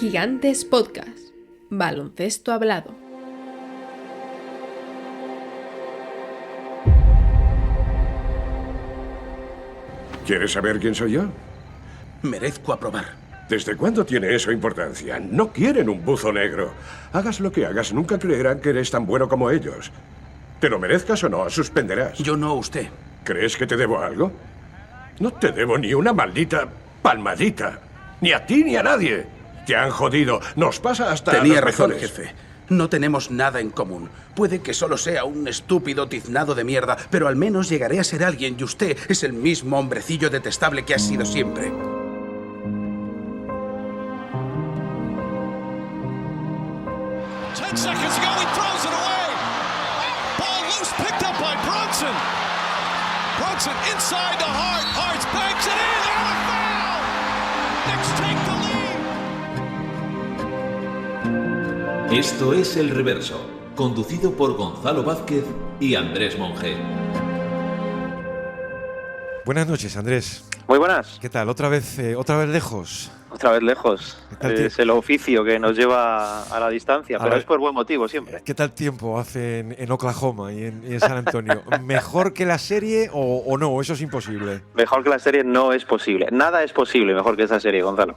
Gigantes Podcast. Baloncesto hablado. ¿Quieres saber quién soy yo? Merezco aprobar. ¿Desde cuándo tiene eso importancia? No quieren un buzo negro. Hagas lo que hagas, nunca creerán que eres tan bueno como ellos. Te lo merezcas o no, suspenderás. Yo no, usted. ¿Crees que te debo algo? No te debo ni una maldita palmadita. Ni a ti ni a nadie. Te han jodido. Nos pasa hasta Tenía los razón, mejores. jefe. No tenemos nada en común. Puede que solo sea un estúpido tiznado de mierda, pero al menos llegaré a ser alguien y usted es el mismo hombrecillo detestable que ha sido siempre. Seconds ago, he throws it away. Ball loose, picked up by Bronson. Bronson inside the Hart. Hart's banks it in. And a foul. Knicks take the lead. Esto es El Reverso, conducido por Gonzalo Vázquez y Andrés Monge. Buenas noches, Andrés. Muy buenas. ¿Qué tal? ¿Otra vez lejos? Otra vez lejos. Es el oficio que nos lleva a la distancia, pero es por buen motivo siempre. ¿Qué tal tiempo hace en Oklahoma y en San Antonio? ¿Mejor que la serie o no? ¿Eso es imposible? Mejor que la serie no es posible. Nada es posible mejor que esa serie, Gonzalo.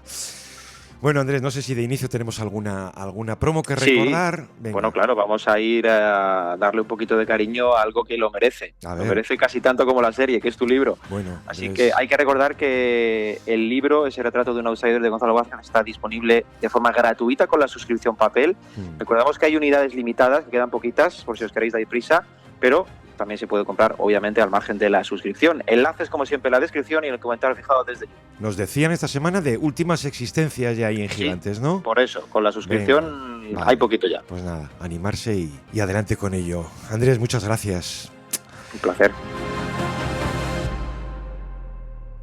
Bueno, Andrés, no sé si de inicio tenemos alguna promo que recordar. Sí. Bueno, claro, vamos a ir a darle un poquito de cariño a algo que lo merece. Lo merece casi tanto como la serie, que es tu libro. Bueno, así que hay que recordar que el libro, ese retrato de un outsider de Gonzalo Vázquez, está disponible de forma gratuita con la suscripción papel. Recordamos que hay unidades limitadas, que quedan poquitas, por si os queréis dar prisa, pero también se puede comprar, obviamente, al margen de la suscripción. Enlaces, como siempre, en la descripción y en el comentario fijado desde YouTube. Nos decían esta semana de últimas existencias ya ahí en Gigantes, ¿no? Por eso, con la suscripción hay poquito ya. Pues nada, animarse y adelante con ello. Andrés, muchas gracias. Un placer.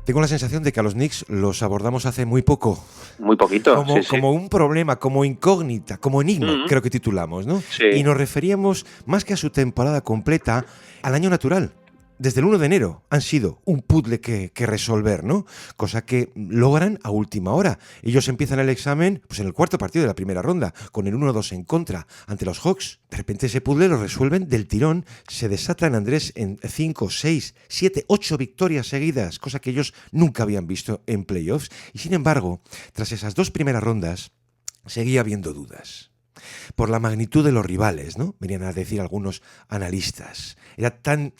Tengo la sensación de que a los Knicks los abordamos hace muy poco. Muy poquito, como un problema, como incógnita, como enigma, creo que titulamos, ¿no? Sí. Y nos referíamos, más que a su temporada completa, al año natural. Desde el 1 de enero han sido un puzzle que resolver, ¿no? Cosa que logran a última hora. Ellos empiezan el examen pues en el cuarto partido de la primera ronda, con el 1-2 en contra ante los Hawks. De repente ese puzzle lo resuelven del tirón, se desatan, Andrés, en 5, 6, 7, 8 victorias seguidas, cosa que ellos nunca habían visto en playoffs. Y sin embargo, tras esas dos primeras rondas, seguía habiendo dudas. Por la magnitud de los rivales, ¿no? Venían a decir algunos analistas. Era tan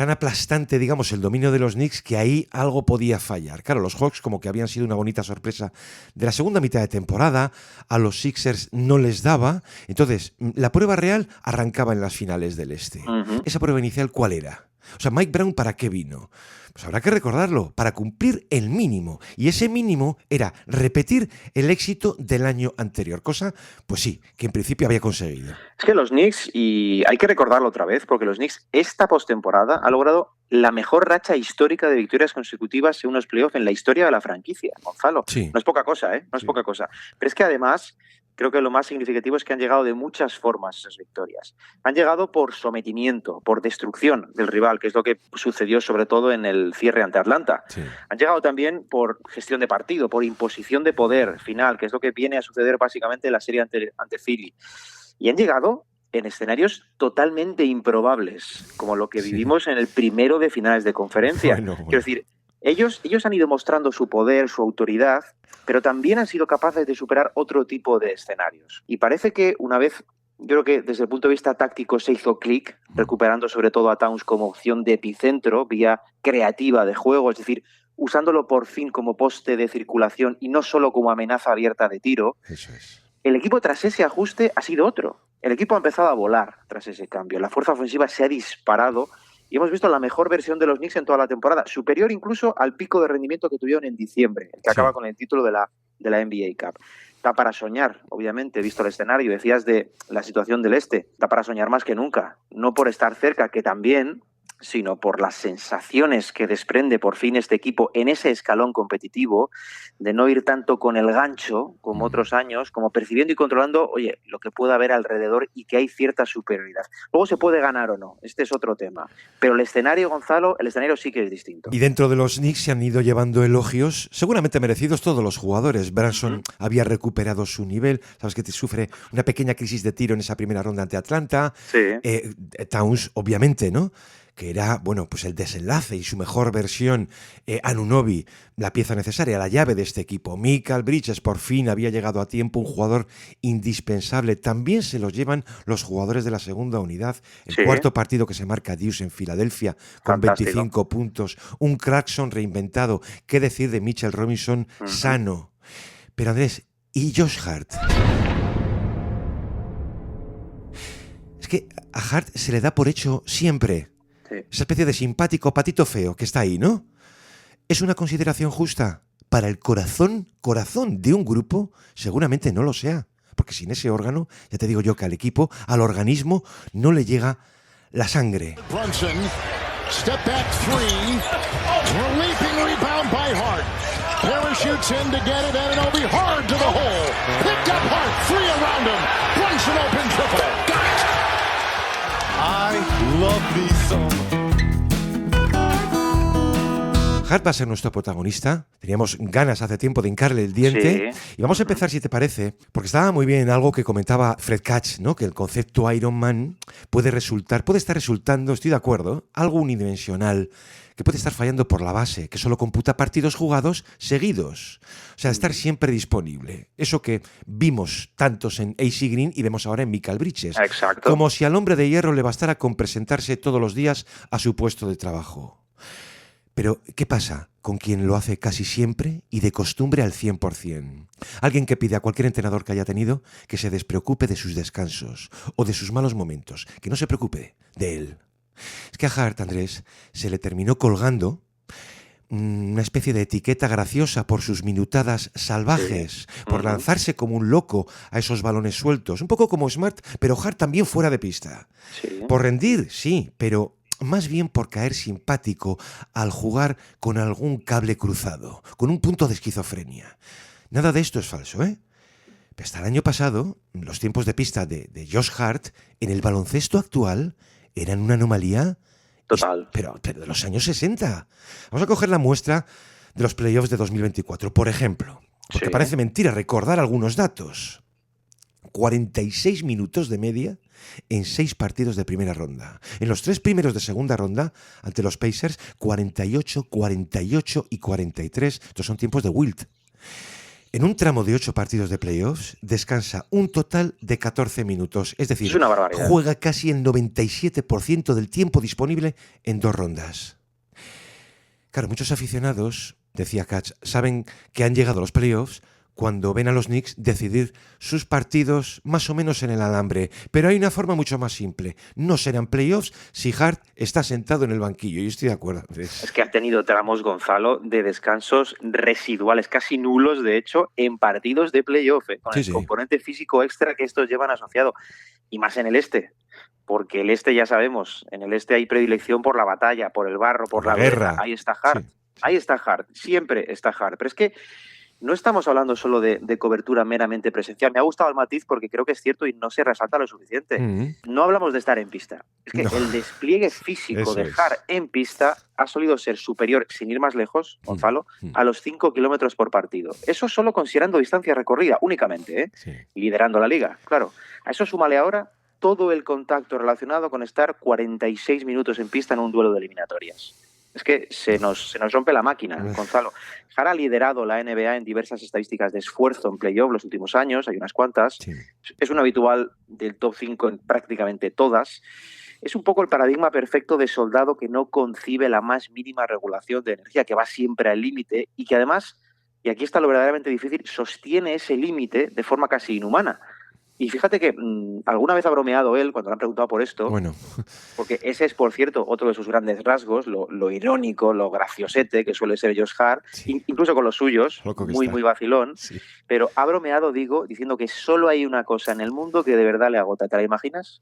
aplastante, digamos, el dominio de los Knicks que ahí algo podía fallar. Claro, los Hawks como que habían sido una bonita sorpresa de la segunda mitad de temporada, a los Sixers no les daba, entonces la prueba real arrancaba en las finales del Este. ¿Esa prueba inicial cuál era? O sea, Mike Brown, ¿para qué vino? Pues habrá que recordarlo, para cumplir el mínimo. Y ese mínimo era repetir el éxito del año anterior, cosa, pues sí, que en principio había conseguido. Es que los Knicks, y hay que recordarlo otra vez, porque los Knicks esta postemporada ha logrado la mejor racha histórica de victorias consecutivas en unos playoffs en la historia de la franquicia, Gonzalo. Sí. No es poca cosa, ¿eh? No es poca cosa. Pero es que además, creo que lo más significativo es que han llegado de muchas formas esas victorias. Han llegado por sometimiento, por destrucción del rival, que es lo que sucedió sobre todo en el cierre ante Atlanta. Sí. Han llegado también por gestión de partido, por imposición de poder final, que es lo que viene a suceder básicamente en la serie ante Philly. Y han llegado en escenarios totalmente improbables, como lo que vivimos en el primero de finales de conferencia. Bueno. Quiero decir, ellos han ido mostrando su poder, su autoridad, pero también han sido capaces de superar otro tipo de escenarios. Y parece que una vez, yo creo que desde el punto de vista táctico se hizo clic, recuperando sobre todo a Towns como opción de epicentro, vía creativa de juego, es decir, usándolo por fin como poste de circulación y no solo como amenaza abierta de tiro. Eso es. El equipo tras ese ajuste ha sido otro. El equipo ha empezado a volar tras ese cambio. La fuerza ofensiva se ha disparado y hemos visto la mejor versión de los Knicks en toda la temporada, superior incluso al pico de rendimiento que tuvieron en diciembre, el que acaba con el título de la NBA Cup. Está para soñar, obviamente, visto el escenario. Decías de la situación del Este, está para soñar más que nunca. No por estar cerca, que también, sino por las sensaciones que desprende por fin este equipo en ese escalón competitivo, de no ir tanto con el gancho como otros años, como percibiendo y controlando, oye, lo que pueda haber alrededor y que hay cierta superioridad. Luego se puede ganar o no, este es otro tema. Pero el escenario, Gonzalo, el escenario sí que es distinto. Y dentro de los Knicks se han ido llevando elogios, seguramente merecidos todos los jugadores. Branson había recuperado su nivel, sabes que te sufre una pequeña crisis de tiro en esa primera ronda ante Atlanta. Sí. Towns, obviamente, ¿no? Que era, bueno, pues el desenlace y su mejor versión. Anunoby, la pieza necesaria, la llave de este equipo. Mikal Bridges, por fin había llegado a tiempo, un jugador indispensable. También se los llevan los jugadores de la segunda unidad. El cuarto partido que se marca Deuce en Filadelfia con Fantástico. 25 puntos. Un Clarkson reinventado. ¿Qué decir de Mitchell Robinson sano? Pero Andrés, ¿y Josh Hart? Es que a Hart se le da por hecho siempre. Sí. Esa especie de simpático patito feo que está ahí, ¿no? ¿Es una consideración justa? Para el corazón de un grupo, seguramente no lo sea. Porque sin ese órgano, ya te digo yo que al equipo, al organismo, no le llega la sangre. Brunson, step back three, leaping rebound by Hart. Parachutes in to get it, Anunoby hard to the hole. Picked up Hart, three around him. Brunson open triple. Got it! I love these so much. Hart va a ser nuestro protagonista. Teníamos ganas hace tiempo de hincarle el diente. Sí. Y vamos a empezar, si te parece, porque estaba muy bien algo que comentaba Fred Katz, ¿no? Que el concepto Iron Man puede estar resultando, estoy de acuerdo, algo unidimensional, que puede estar fallando por la base, que solo computa partidos jugados seguidos. O sea, estar siempre disponible. Eso que vimos tantos en AC Green y vemos ahora en Mikal Bridges. Exacto. Como si al hombre de hierro le bastara con presentarse todos los días a su puesto de trabajo. Pero, ¿qué pasa con quien lo hace casi siempre y de costumbre al 100%? Alguien que pide a cualquier entrenador que haya tenido que se despreocupe de sus descansos o de sus malos momentos, que no se preocupe de él. Es que a Hart, Andrés, se le terminó colgando una especie de etiqueta graciosa por sus minutadas salvajes, por lanzarse como un loco a esos balones sueltos, un poco como Smart, pero Hart también fuera de pista. Sí. Por rendir, sí, pero más bien por caer simpático al jugar con algún cable cruzado, con un punto de esquizofrenia. Nada de esto es falso, ¿eh? Pero hasta el año pasado, los tiempos de pista de Josh Hart en el baloncesto actual eran una anomalía, Total. pero de los años 60. Vamos a coger la muestra de los playoffs de 2024, por ejemplo, porque Sí. parece mentira recordar algunos datos. 46 minutos de media en 6 partidos de primera ronda. En los 3 primeros de segunda ronda, ante los Pacers, 48, 48 y 43. Estos son tiempos de Wilt. En un tramo de 8 partidos de playoffs, descansa un total de 14 minutos. Es decir, Es una barbaridad. juega casi el 97% del tiempo disponible en 2 rondas. Claro, muchos aficionados, decía Katz, saben que han llegado a los playoffs cuando ven a los Knicks decidir sus partidos más o menos en el alambre. Pero hay una forma mucho más simple. No serán playoffs si Hart está sentado en el banquillo. Yo estoy de acuerdo, Andrés. Es que ha tenido tramos, Gonzalo, de descansos residuales, casi nulos, de hecho, en partidos de playoff, con Sí, el sí. componente físico extra que estos llevan asociado. Y más en el este, porque el este ya sabemos, en el este hay predilección por la batalla, por el barro, por la guerra. Ahí está Hart, Sí. ahí está Hart, siempre está Hart. Pero es que no estamos hablando solo de cobertura meramente presencial. Me ha gustado el matiz porque creo que es cierto y no se resalta lo suficiente. No hablamos de estar en pista. Es que No. el despliegue físico Eso de es. Hart en pista ha solido ser superior, sin ir más lejos, Gonzalo, a los 5 kilómetros por partido. Eso solo considerando distancia recorrida, únicamente, ¿eh? Sí. Liderando la liga, claro. A eso súmale ahora todo el contacto relacionado con estar 46 minutos en pista en un duelo de eliminatorias. Es que se nos rompe la máquina, Gonzalo. Hart ha liderado la NBA en diversas estadísticas de esfuerzo en playoff los últimos años, hay unas cuantas. Sí. Es un habitual del top 5 en prácticamente todas. Es un poco el paradigma perfecto de soldado que no concibe la más mínima regulación de energía, que va siempre al límite y que además, y aquí está lo verdaderamente difícil, sostiene ese límite de forma casi inhumana. Y fíjate que alguna vez ha bromeado él cuando le han preguntado por esto, Bueno, porque ese es, por cierto, otro de sus grandes rasgos, lo irónico, lo graciosete que suele ser Josh Hart, Sí. incluso con los suyos, Loco que muy, está. muy vacilón, sí. pero ha bromeado, diciendo que solo hay una cosa en el mundo que de verdad le agota. ¿Te la imaginas?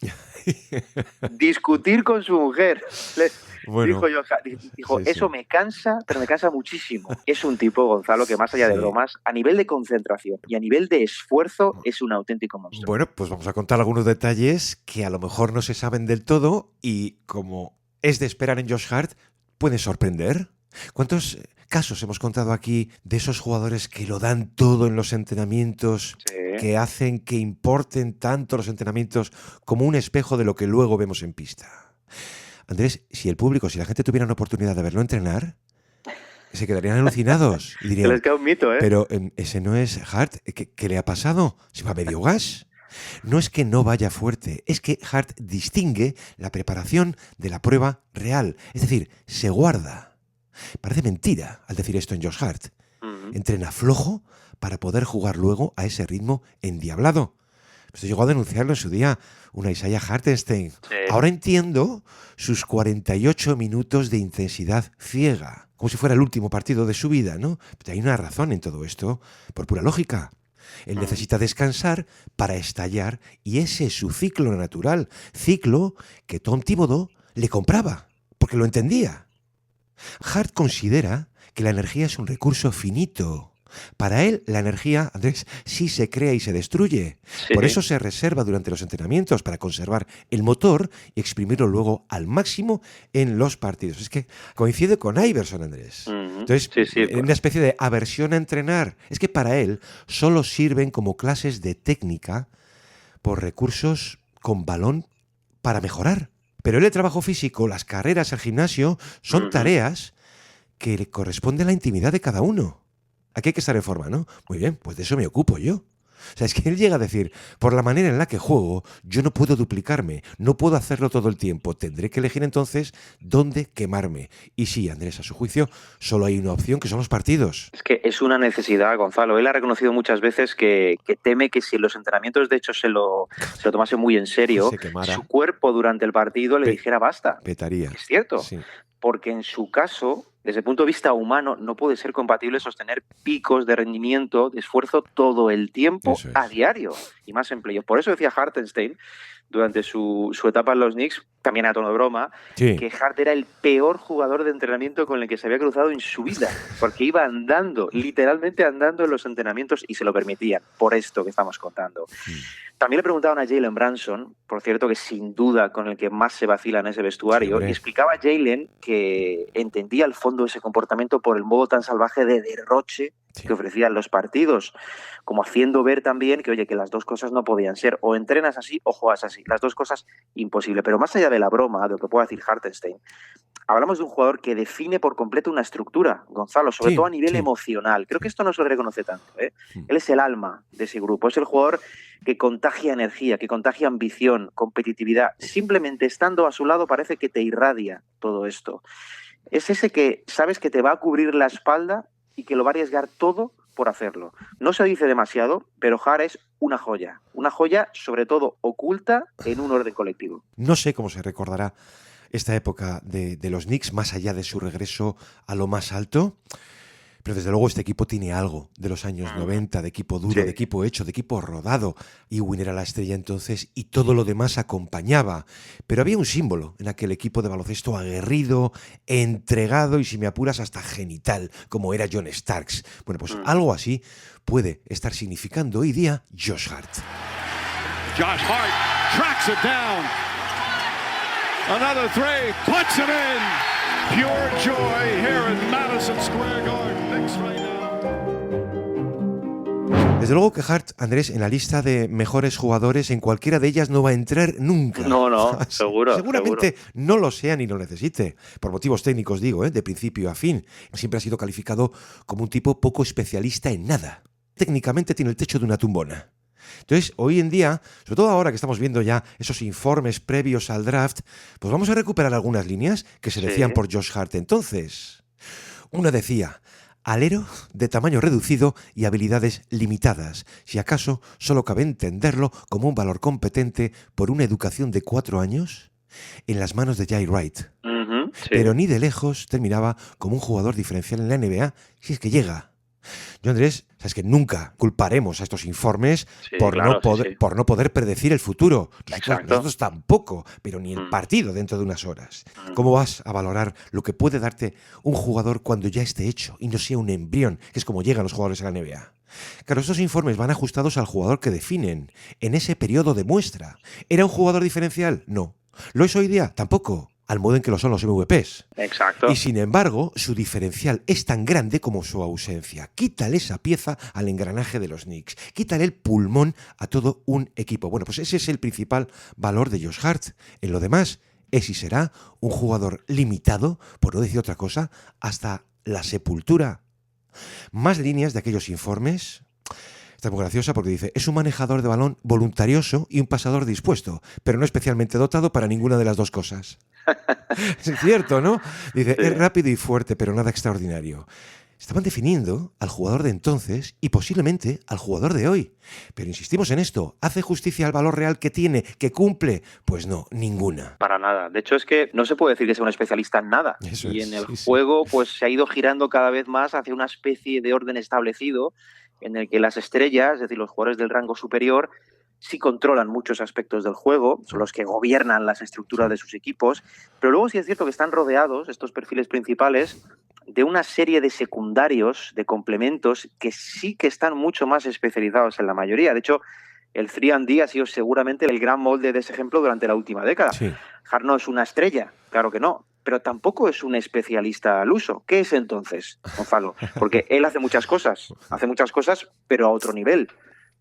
Discutir con su mujer. Bueno, Dijo Josh Hart, dijo, sí, sí. eso me cansa, pero me cansa muchísimo. Es un tipo, Gonzalo, que más allá de Sí. bromas, a nivel de concentración y a nivel de esfuerzo, es un auténtico monstruo. Bueno, pues vamos a contar algunos detalles que a lo mejor no se saben del todo y, como es de esperar en Josh Hart, pueden sorprender. ¿Cuántos casos hemos contado aquí de esos jugadores que lo dan todo en los entrenamientos, Sí. que hacen que importen tanto los entrenamientos como un espejo de lo que luego vemos en pista? Andrés, si el público, si la gente tuviera una oportunidad de verlo entrenar, se quedarían alucinados y Se dirían, les queda un mito, ¿eh? pero ese no es Hart, ¿qué le ha pasado? ¿Se va a medio gas? No es que no vaya fuerte, es que Hart distingue la preparación de la prueba real, es decir, se guarda. Parece mentira al decir esto en Josh Hart. Entrena flojo para poder jugar luego a ese ritmo endiablado. Esto llegó a denunciarlo en su día una Isaiah Hartenstein. Sí. Ahora entiendo sus 48 minutos de intensidad ciega, como si fuera el último partido de su vida, ¿no? Pero hay una razón en todo esto, por pura lógica. Él necesita descansar para estallar y ese es su ciclo natural, ciclo que Tom Thibodeau le compraba, porque lo entendía. Hart considera que la energía es un recurso finito. Para él, la energía, Andrés, sí se crea y se destruye. Sí. Por eso se reserva durante los entrenamientos, para conservar el motor y exprimirlo luego al máximo en los partidos. Es que coincide con Iverson, Andrés. Entonces, Sí, una especie de aversión a entrenar. Es que para él solo sirven como clases de técnica por recursos con balón para mejorar. Pero él, el trabajo físico, las carreras, el gimnasio, son tareas que le corresponden a la intimidad de cada uno. Aquí hay que estar en forma, ¿no? Muy bien, pues de eso me ocupo yo. O sea, es que él llega a decir, por la manera en la que juego, yo no puedo duplicarme, no puedo hacerlo todo el tiempo, tendré que elegir entonces dónde quemarme. Y sí, Andrés, a su juicio, solo hay una opción, que son los partidos. Es que es una necesidad, Gonzalo. Él ha reconocido muchas veces que teme que si en los entrenamientos, de hecho, se lo tomase muy en serio, Se quemara. su cuerpo durante el partido le dijera basta. Petaría. Es cierto. Sí. Porque en su caso, desde el punto de vista humano, no puede ser compatible sostener picos de rendimiento, de esfuerzo todo el tiempo, Eso es. a diario, y más en playoff. Por eso decía Hartenstein, durante su etapa en los Knicks, también a tono de broma, Sí. que Hart era el peor jugador de entrenamiento con el que se había cruzado en su vida, porque iba andando, literalmente andando en los entrenamientos y se lo permitían, por esto que estamos contando. También le preguntaban a Jalen Brunson, por cierto, que sin duda con el que más se vacila en ese vestuario, Sí, hombre. y explicaba a Jalen que entendía al fondo ese comportamiento por el modo tan salvaje de derroche Sí. que ofrecían los partidos, como haciendo ver también que, oye, que las dos cosas no podían ser, o entrenas así o juegas así, las dos cosas imposible. Pero más allá de la broma, de lo que pueda decir Hartenstein, hablamos de un jugador que define por completo una estructura, Gonzalo, sobre Sí, todo a nivel sí. emocional. Creo que esto no se le reconoce tanto, ¿eh? Mm. Él es el alma de ese grupo, es el jugador que contagia energía, que contagia ambición, competitividad. Simplemente estando a su lado parece que te irradia todo esto. Es ese que sabes que te va a cubrir la espalda y que lo va a arriesgar todo por hacerlo. No se dice demasiado, pero Hart es una joya sobre todo oculta en un orden colectivo. No sé cómo se recordará esta época de los Knicks, más allá de su regreso a lo más alto, pero desde luego este equipo tiene algo de los años 90, de equipo duro, Sí. de equipo hecho, de equipo rodado. Ewing era la estrella entonces y todo lo demás acompañaba. Pero había un símbolo en aquel equipo de baloncesto aguerrido, entregado y, si me apuras, hasta genital, como era John Starks. Bueno, pues algo así puede estar significando hoy día Josh Hart. Josh Hart tracks it down. Another three, puts it in. Pure joy here in Madison Square Garden. Knicks right now. Desde luego que Hart, Andrés, en la lista de mejores jugadores, en cualquiera de ellas no va a entrar nunca. No, seguro. Seguramente no lo sea ni lo necesite. Por motivos técnicos, digo, de principio a fin. Siempre ha sido calificado como un tipo poco especialista en nada. Técnicamente tiene el techo de una tumbona. Entonces, hoy en día, sobre todo ahora que estamos viendo ya esos informes previos al draft, pues vamos a recuperar algunas líneas que se decían por Josh Hart entonces. Una decía: alero de tamaño reducido y habilidades limitadas. Si acaso, solo cabe entenderlo como un valor competente por una educación de 4 años en las manos de Jay Wright. Sí. Pero ni de lejos terminaba como un jugador diferencial en la NBA, si es que llega. Yo, Andrés, sabes que nunca culparemos a estos informes por no poder predecir el futuro. Nosotros tampoco, pero ni el partido dentro de unas horas. ¿Cómo vas a valorar lo que puede darte un jugador cuando ya esté hecho y no sea un embrión, que es como llegan los jugadores a la NBA? Claro, estos informes van ajustados al jugador que definen en ese periodo de muestra. ¿Era un jugador diferencial? No. ¿Lo es hoy día? Tampoco. Al modo en que lo son los MVPs. Exacto. Y sin embargo, su diferencial es tan grande como su ausencia. Quítale esa pieza al engranaje de los Knicks. Quítale el pulmón a todo un equipo. Bueno, pues ese es el principal valor de Josh Hart. En lo demás, es y será un jugador limitado, por no decir otra cosa, hasta la sepultura. Más líneas de aquellos informes. Está muy graciosa porque dice, es un manejador de balón voluntarioso y un pasador dispuesto, pero no especialmente dotado para ninguna de las dos cosas. Es cierto, ¿no? Dice, es rápido y fuerte, pero nada extraordinario. Estaban definiendo al jugador de entonces y posiblemente al jugador de hoy. Pero insistimos en esto, ¿hace justicia al valor real que tiene, que cumple? Pues no, ninguna. Para nada. De hecho, es que no se puede decir que sea un especialista en nada. Eso y es, en el juego pues se ha ido girando cada vez más hacia una especie de orden establecido en el que las estrellas, es decir, los jugadores del rango superior, sí controlan muchos aspectos del juego, son los que gobiernan las estructuras de sus equipos, pero luego sí es cierto que están rodeados, estos perfiles principales, de una serie de secundarios, de complementos, que sí que están mucho más especializados en la mayoría. De hecho, el 3&D ha sido seguramente el gran molde de ese ejemplo durante la última década. Sí. Hart no es una estrella, claro que no, pero tampoco es un especialista al uso. ¿Qué es entonces, Gonzalo? Porque él hace muchas cosas, pero a otro nivel.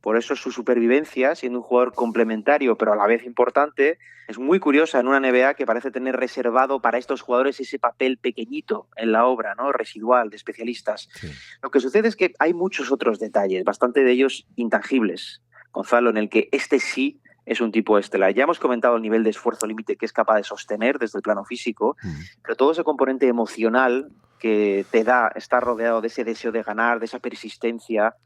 Por eso su supervivencia, siendo un jugador complementario, pero a la vez importante, es muy curiosa en una NBA que parece tener reservado para estos jugadores ese papel pequeñito en la obra, ¿no? Residual, de especialistas. Sí. Lo que sucede es que hay muchos otros detalles, bastante de ellos intangibles, Gonzalo, en el que este sí es un tipo estelar. Ya hemos comentado el nivel de esfuerzo límite que es capaz de sostener desde el plano físico, pero todo ese componente emocional que te da estar rodeado de ese deseo de ganar, de esa persistencia,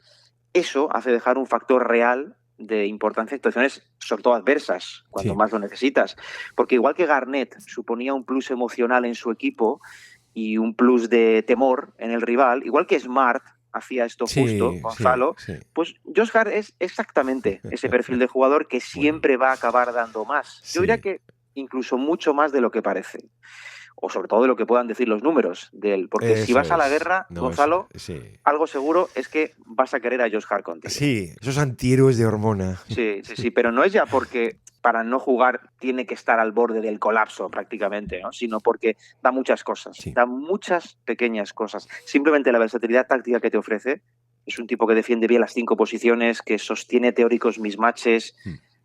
eso hace dejar un factor real de importancia en situaciones, sobre todo adversas, cuando más lo necesitas. Porque igual que Garnett suponía un plus emocional en su equipo y un plus de temor en el rival, igual que Smart hacía esto justo, Gonzalo, pues Josh Hart es exactamente ese perfil de jugador que siempre va a acabar dando más. Yo diría que incluso mucho más de lo que parece. O sobre todo de lo que puedan decir los números de él. Porque si vas a la guerra, Gonzalo, algo seguro es que vas a querer a Josh Hart contigo. Sí, esos antihéroes de hormona. Sí, pero no es ya porque para no jugar tiene que estar al borde del colapso prácticamente, ¿no? Sino porque da muchas cosas, da muchas pequeñas cosas. Simplemente la versatilidad táctica que te ofrece, es un tipo que defiende bien las 5 posiciones, que sostiene teóricos mismatches.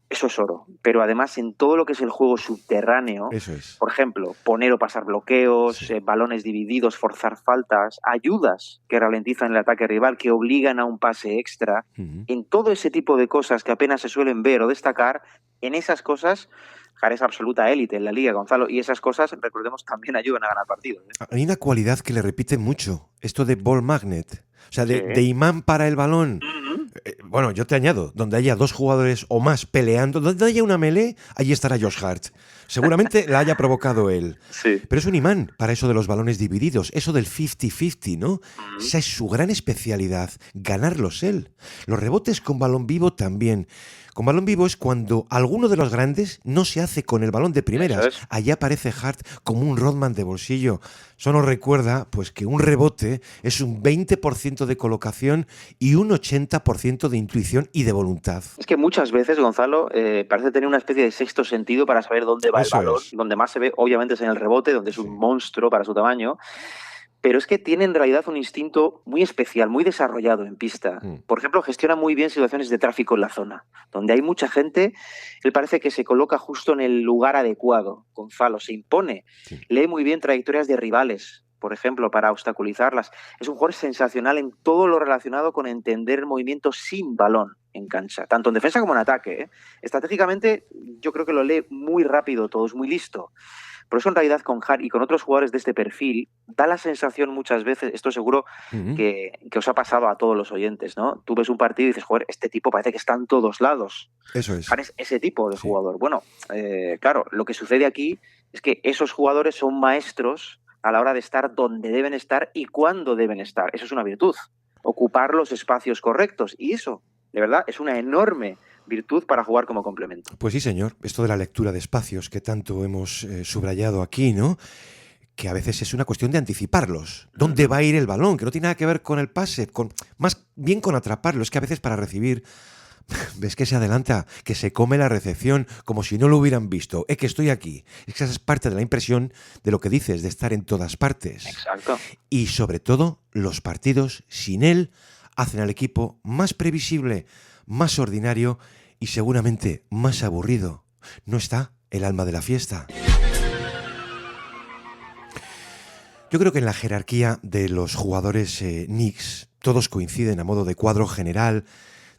Eso es oro, pero además en todo lo que es el juego subterráneo, por ejemplo, poner o pasar bloqueos, balones divididos, forzar faltas, ayudas que ralentizan el ataque rival, que obligan a un pase extra, en todo ese tipo de cosas que apenas se suelen ver o destacar, en esas cosas Hart es absoluta élite en la liga, Gonzalo, y esas cosas, recordemos, también ayudan a ganar partidos. Hay una cualidad que le repiten mucho, esto de ball magnet, o sea, de imán para el balón. Bueno, yo te añado, donde haya 2 jugadores o más peleando, donde haya una melee, allí estará Josh Hart. Seguramente la haya provocado él. Pero es un imán para eso de los balones divididos, eso del 50-50, ¿no? Esa es su gran especialidad, ganarlos él. Los rebotes con balón vivo también. Con balón vivo es cuando alguno de los grandes no se hace con el balón de primeras. Allí aparece Hart como un Rodman de bolsillo. Eso nos recuerda pues, que un rebote es un 20% de colocación y un 80% de intuición y de voluntad. Es que muchas veces, Gonzalo, parece tener una especie de sexto sentido para saber dónde va el balón. Donde más se ve, obviamente, es en el rebote, donde es un monstruo para su tamaño. Pero es que tiene en realidad un instinto muy especial, muy desarrollado en pista. Por ejemplo, gestiona muy bien situaciones de tráfico en la zona, donde hay mucha gente. Él parece que se coloca justo en el lugar adecuado. Gonzalo se impone. Lee muy bien trayectorias de rivales, por ejemplo, para obstaculizarlas. Es un jugador sensacional en todo lo relacionado con entender el movimiento sin balón en cancha, tanto en defensa como en ataque. Estratégicamente, yo creo que lo lee muy rápido todo, es muy listo. Por eso, en realidad, con Hart y con otros jugadores de este perfil, da la sensación muchas veces, esto seguro que os ha pasado a todos los oyentes, ¿no? Tú ves un partido y dices, joder, este tipo parece que está en todos lados. Eso es. Hart es ese tipo de jugador. Bueno, claro, lo que sucede aquí es que esos jugadores son maestros a la hora de estar donde deben estar y cuándo deben estar. Eso es una virtud. ocupar los espacios correctos. Y eso, de verdad, es una enorme virtud para jugar como complemento. Pues sí, señor. Esto de la lectura de espacios que tanto hemos subrayado aquí, ¿no? Que a veces es una cuestión de anticiparlos. ¿Dónde va a ir el balón? Que no tiene nada que ver con el pase, más bien con atraparlo. Es que a veces para recibir, ves que se adelanta, que se come la recepción como si no lo hubieran visto. Que estoy aquí. Es que esa es parte de la impresión de lo que dices, de estar en todas partes. Exacto. Y sobre todo, los partidos sin él hacen al equipo más previsible, más ordinario y seguramente más aburrido. No está el alma de la fiesta. Yo creo que en la jerarquía de los jugadores Knicks todos coinciden a modo de cuadro general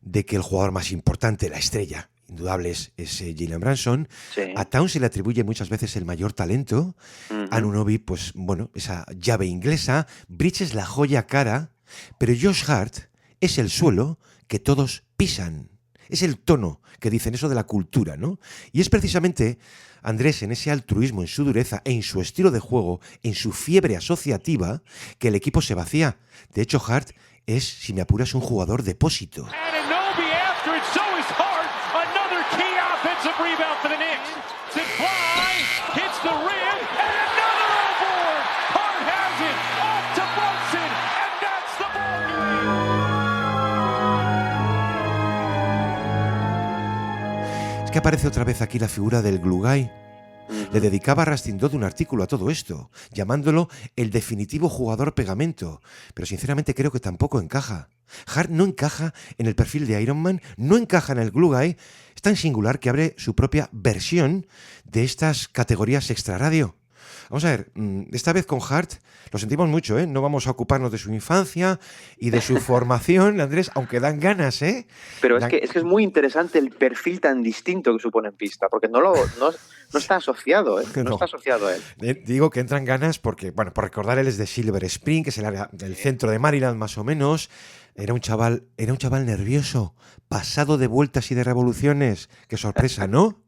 de que el jugador más importante, la estrella, indudable es Jalen Brunson. Sí. A Towns se le atribuye muchas veces el mayor talento. A Anunoby, pues bueno, esa llave inglesa. Bridges la joya cara. Pero Josh Hart es el suelo que todos pisan. Es el tono que dicen, eso de la cultura, ¿no? Y es precisamente Andrés, en ese altruismo, en su dureza, en su estilo de juego, en su fiebre asociativa, que el equipo se vacía. De hecho, Hart es, si me apuras, un jugador depósito. Que aparece otra vez aquí la figura del glue guy. Le dedicaba a Rustin Dodd un artículo a todo esto, llamándolo el definitivo jugador pegamento, pero sinceramente creo que tampoco encaja. Hart no encaja en el perfil de Iron Man, no encaja en el glue guy, es tan singular que abre su propia versión de estas categorías extrarradio. Vamos a ver, esta vez con Hart lo sentimos mucho, ¿eh? No vamos a ocuparnos de su infancia y de su formación, Andrés, aunque dan ganas, ¿eh? Pero es que es muy interesante el perfil tan distinto que supone en pista, porque no está asociado, ¿eh? No está asociado a él. Digo que entran ganas porque, bueno, por recordar, él es de Silver Spring, que es el área del centro de Maryland, más o menos. Era un chaval nervioso, pasado de vueltas y de revoluciones. Qué sorpresa, ¿no?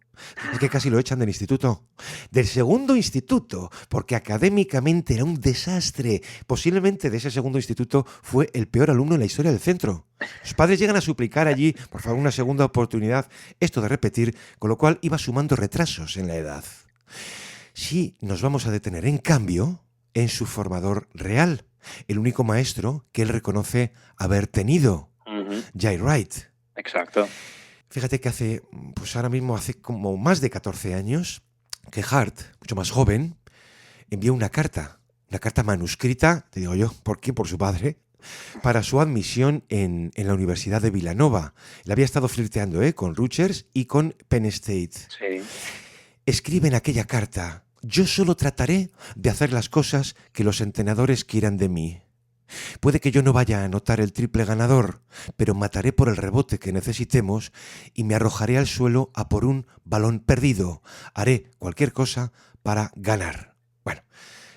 Es que casi lo echan del instituto. Del segundo instituto, porque académicamente era un desastre. Posiblemente de ese segundo instituto fue el peor alumno en la historia del centro. Los padres llegan a suplicar allí, por favor, una segunda oportunidad, esto de repetir, con lo cual iba sumando retrasos en la edad. Sí, nos vamos a detener, en cambio, en su formador real, el único maestro que él reconoce haber tenido, Jay Wright. Exacto. Fíjate que hace como más de 14 años, que Hart, mucho más joven, envió una carta manuscrita, te digo yo, ¿por quién? Por su padre, para su admisión en la Universidad de Villanova. Él había estado flirteando con Rutgers y con Penn State. Sí. Escribe en aquella carta: yo solo trataré de hacer las cosas que los entrenadores quieran de mí. Puede que yo no vaya a anotar el triple ganador, pero mataré por el rebote que necesitemos y me arrojaré al suelo a por un balón perdido. Haré cualquier cosa para ganar. Bueno,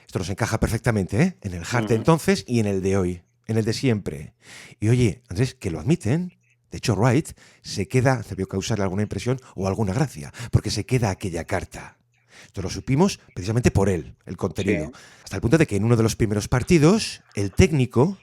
esto nos encaja perfectamente, ¿eh? En el Hart de entonces y en el de hoy, en el de siempre. Y oye, Andrés, que lo admiten. De hecho, Wright se queda, debió causarle alguna impresión o alguna gracia, porque se queda aquella carta. Esto lo supimos precisamente por él, el contenido. Sí. Hasta el punto de que en uno de los primeros partidos, el técnico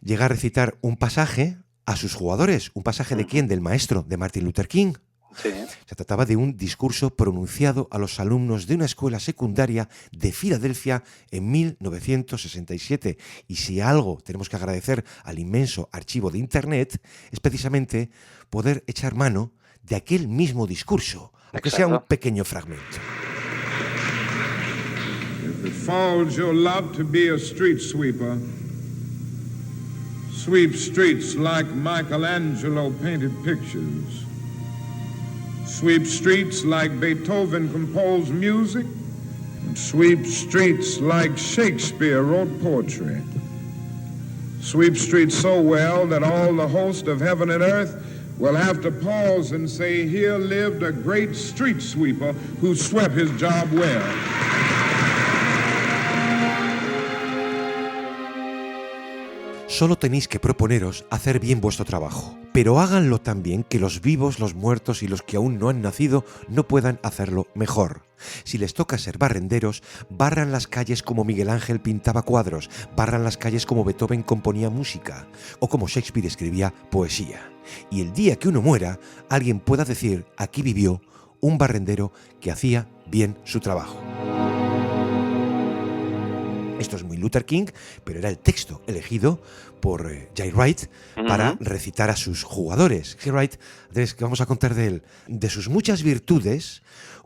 llega a recitar un pasaje a sus jugadores. ¿Un pasaje de quién? Del maestro, de Martin Luther King. Sí. Se trataba de un discurso pronunciado a los alumnos de una escuela secundaria de Filadelfia en 1967. Y si algo tenemos que agradecer al inmenso archivo de Internet, es precisamente poder echar mano de aquel mismo discurso, aunque sea un pequeño fragmento. If it falls your lot to be a street sweeper, sweep streets like Michelangelo painted pictures. Sweep streets like Beethoven composed music, and sweep streets like Shakespeare wrote poetry. Sweep streets so well that all the host of heaven and earth will have to pause and say, here lived a great street sweeper who swept his job well. Solo tenéis que proponeros hacer bien vuestro trabajo, pero háganlo también que los vivos, los muertos y los que aún no han nacido no puedan hacerlo mejor. Si les toca ser barrenderos, barran las calles como Miguel Ángel pintaba cuadros, barran las calles como Beethoven componía música o como Shakespeare escribía poesía. Y el día que uno muera, alguien pueda decir, aquí vivió un barrendero que hacía bien su trabajo. Esto es muy Luther King, pero era el texto elegido por Jay Wright para recitar a sus jugadores. Jay Wright, que vamos a contar de él, de sus muchas virtudes,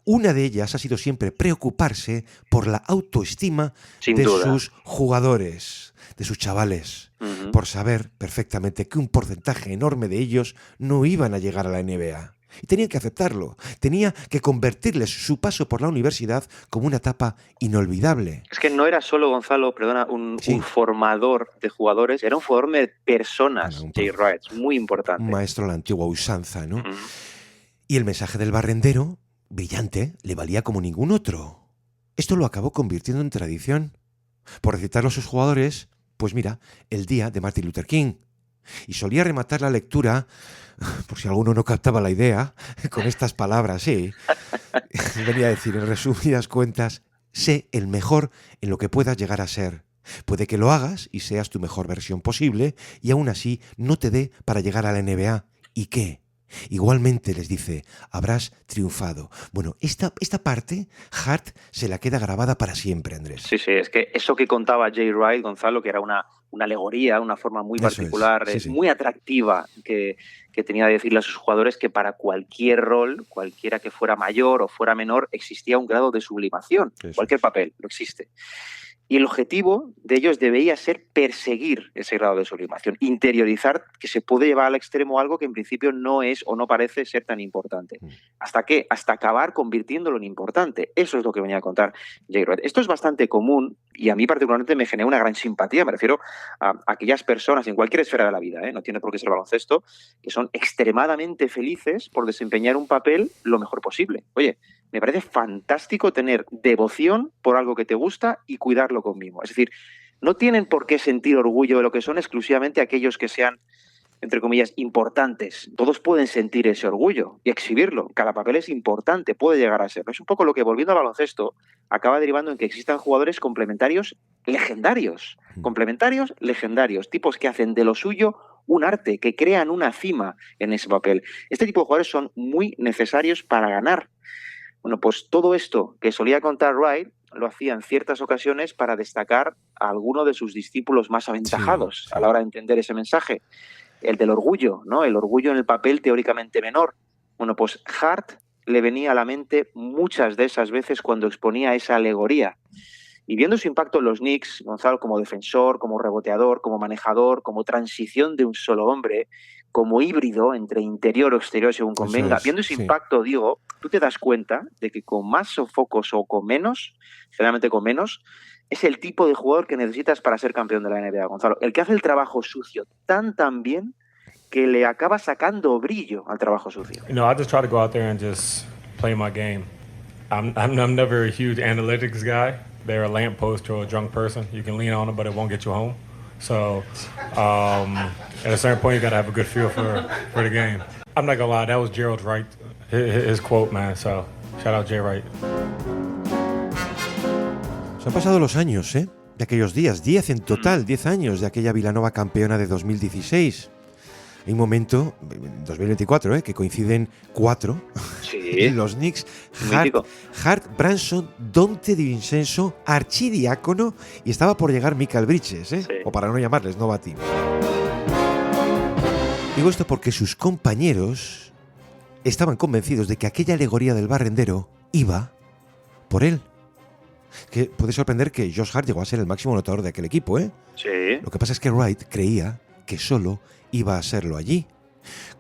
una de ellas ha sido siempre preocuparse por la autoestima de sus jugadores, de sus chavales, por saber perfectamente que un porcentaje enorme de ellos no iban a llegar a la NBA. Y tenían que aceptarlo, tenía que convertirles su paso por la universidad como una etapa inolvidable. Es que no era solo, Gonzalo, perdona, un formador de jugadores, era un formador de personas, Jay Wright, muy importante. Un maestro a la antigua usanza, ¿no? Y el mensaje del barrendero, brillante, le valía como ningún otro. Esto lo acabó convirtiendo en tradición. Por recitarlo a sus jugadores, pues mira, el día de Martin Luther King. Y solía rematar la lectura, por si alguno no captaba la idea, con estas palabras, sí. Venía a decir, en resumidas cuentas, sé el mejor en lo que puedas llegar a ser. Puede que lo hagas y seas tu mejor versión posible y aún así no te dé para llegar a la NBA. ¿Y qué? Igualmente les dice, habrás triunfado. Bueno, esta parte, Hart se la queda grabada para siempre, Andrés. Sí, es que eso que contaba Jay Wright, Gonzalo, que era una alegoría, una forma muy particular, muy atractiva que tenía de decirle a sus jugadores que para cualquier rol, cualquiera que fuera mayor o fuera menor, existía un grado de sublimación. Cualquier papel, lo existe. Y el objetivo de ellos debía ser perseguir ese grado de sublimación, interiorizar que se puede llevar al extremo algo que en principio no es o no parece ser tan importante. ¿Hasta qué? Hasta acabar convirtiéndolo en importante. Eso es lo que venía a contar Jay Wright. Esto es bastante común y a mí particularmente me genera una gran simpatía. Me refiero a aquellas personas en cualquier esfera de la vida, no tiene por qué ser baloncesto, que son extremadamente felices por desempeñar un papel lo mejor posible. Oye, me parece fantástico tener devoción por algo que te gusta y cuidarlo con mimo. Es decir, no tienen por qué sentir orgullo de lo que son exclusivamente aquellos que sean, entre comillas, importantes. Todos pueden sentir ese orgullo y exhibirlo. Cada papel es importante, puede llegar a serlo. Es un poco lo que, volviendo al baloncesto, acaba derivando en que existan jugadores complementarios legendarios. Complementarios legendarios. Tipos que hacen de lo suyo un arte, que crean una cima en ese papel. Este tipo de jugadores son muy necesarios para ganar. Bueno, pues todo esto que solía contar Wright lo hacía en ciertas ocasiones para destacar a alguno de sus discípulos más aventajados a la hora de entender ese mensaje. El del orgullo, ¿no? El orgullo en el papel teóricamente menor. Bueno, pues Hart le venía a la mente muchas de esas veces cuando exponía esa alegoría. Y viendo su impacto en los Knicks, Gonzalo, como defensor, como reboteador, como manejador, como transición de un solo hombre, como híbrido entre interior o exterior según convenga, viendo ese impacto, digo, tú te das cuenta de que con más sofocos o con menos, generalmente con menos, es el tipo de jugador que necesitas para ser campeón de la NBA, Gonzalo. El que hace el trabajo sucio tan bien que le acaba sacando brillo al trabajo sucio. No, I just try to go out there and just play my game. I'm never a huge analytics guy. They're a lamppost to a drunk person. You can lean on them, but it won't get you home. So, at a certain point, you got to have a good feel for the game. I'm not going to lie, that was Gerald Wright, his quote, man. So, shout out Jay Wright. Se han pasado los años, de aquellos días. 10 en total, 10 años de aquella Villanova campeona de 2016. Hay un momento, en 2024, que coinciden 4. Sí. Los Knicks, Hart, Branson, Dante DiVincenzo, Archidiácono y estaba por llegar Michael Bridges, o para no llamarles Nova Team. Digo esto porque sus compañeros estaban convencidos de que aquella alegoría del barrendero iba por él. Que puede sorprender que Josh Hart llegó a ser el máximo anotador de aquel equipo, Sí. Lo que pasa es que Wright creía que solo iba a serlo allí,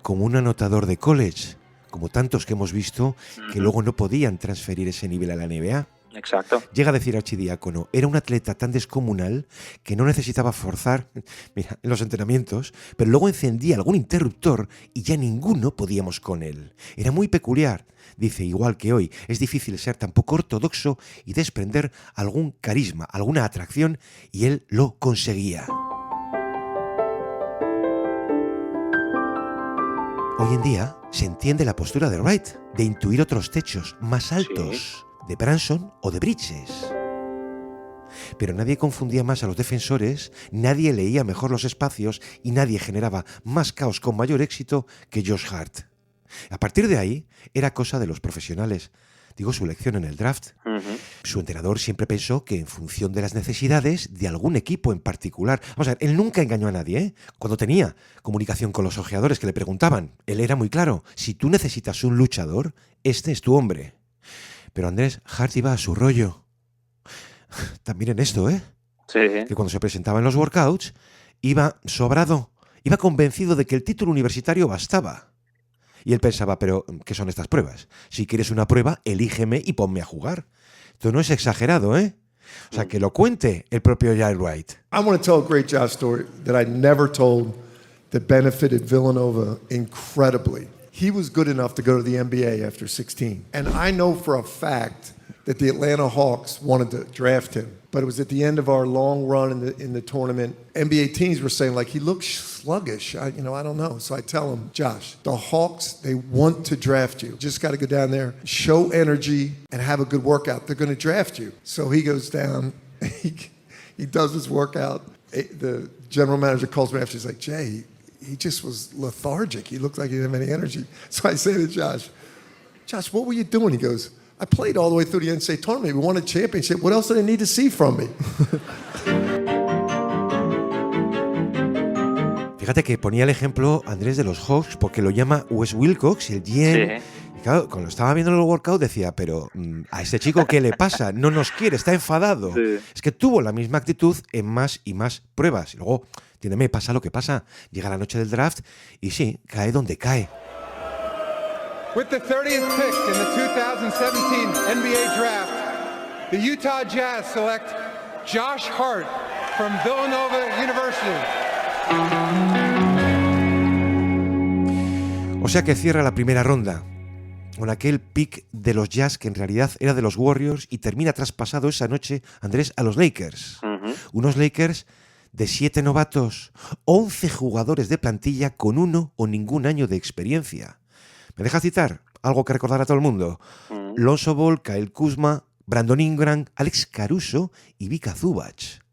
como un anotador de college, como tantos que hemos visto que luego no podían transferir ese nivel a la NBA. Exacto. Llega a decir Archidiácono, era un atleta tan descomunal que no necesitaba forzar, mira, en los entrenamientos, pero luego encendía algún interruptor y ya ninguno podíamos con él. Era muy peculiar. Dice, igual que hoy, es difícil ser tan poco ortodoxo y desprender algún carisma, alguna atracción, y él lo conseguía. Hoy en día se entiende la postura de Wright, de intuir otros techos más altos, de Branson o de Bridges. Pero nadie confundía más a los defensores, nadie leía mejor los espacios y nadie generaba más caos con mayor éxito que Josh Hart. A partir de ahí, era cosa de los profesionales. Digo, su elección en el draft. Su entrenador siempre pensó que en función de las necesidades de algún equipo en particular. Vamos a ver, él nunca engañó a nadie, ¿eh? Cuando tenía comunicación con los ojeadores que le preguntaban, él era muy claro, si tú necesitas un luchador, este es tu hombre. Pero Andrés, Hart iba a su rollo. También en esto, ¿eh? Sí. Que cuando se presentaba en los workouts, iba sobrado, iba convencido de que el título universitario bastaba. Y él pensaba, pero ¿qué son estas pruebas? Si quieres una prueba, elígeme y ponme a jugar. Esto no es exagerado, ¿eh? O sea, que lo cuente el propio Jay Wright. I want to tell a great Josh story that I never told that benefited Villanova incredibly. He was good enough to go to the NBA after 16. And I know for a fact that the Atlanta Hawks wanted to draft him. But it was at the end of our long run in the tournament. NBA teams were saying, like, he looks sluggish. I don't know. So I tell him, Josh, the Hawks, they want to draft you. Just got to go down there, show energy, and have a good workout. They're going to draft you. So he goes down. He does his workout. The general manager calls me after. He's like, Jay, he just was lethargic. He looked like he didn't have any energy. So I say to Josh, what were you doing? He goes, I played all the way through the NCAA tournament. We won a championship. What else do they need to see from me? Fíjate que ponía el ejemplo Andrés de los Hawks porque lo llama Wes Wilcox, el GM. Sí. Y claro, cuando estaba viendo los workouts decía, pero a este chico ¿qué le pasa? No nos quiere, está enfadado. Sí. Es que tuvo la misma actitud en más y más pruebas. Y luego, entiéndeme, pasa lo que pasa. Llega la noche del draft y sí, cae donde cae. With the 30th pick in the 2017 NBA Draft, the Utah Jazz select Josh Hart from Villanova University. O sea que cierra la primera ronda con aquel pick de los Jazz que en realidad era de los Warriors y termina traspasado esa noche, Andrés, a los Lakers. Unos Lakers de 7 novatos, 11 jugadores de plantilla con 1 o ningún año de experiencia. ¿Me dejas citar algo que recordar a todo el mundo? Lonzo Ball, Kyle Kuzma, Brandon Ingram, Alex Caruso y Vika Zubac.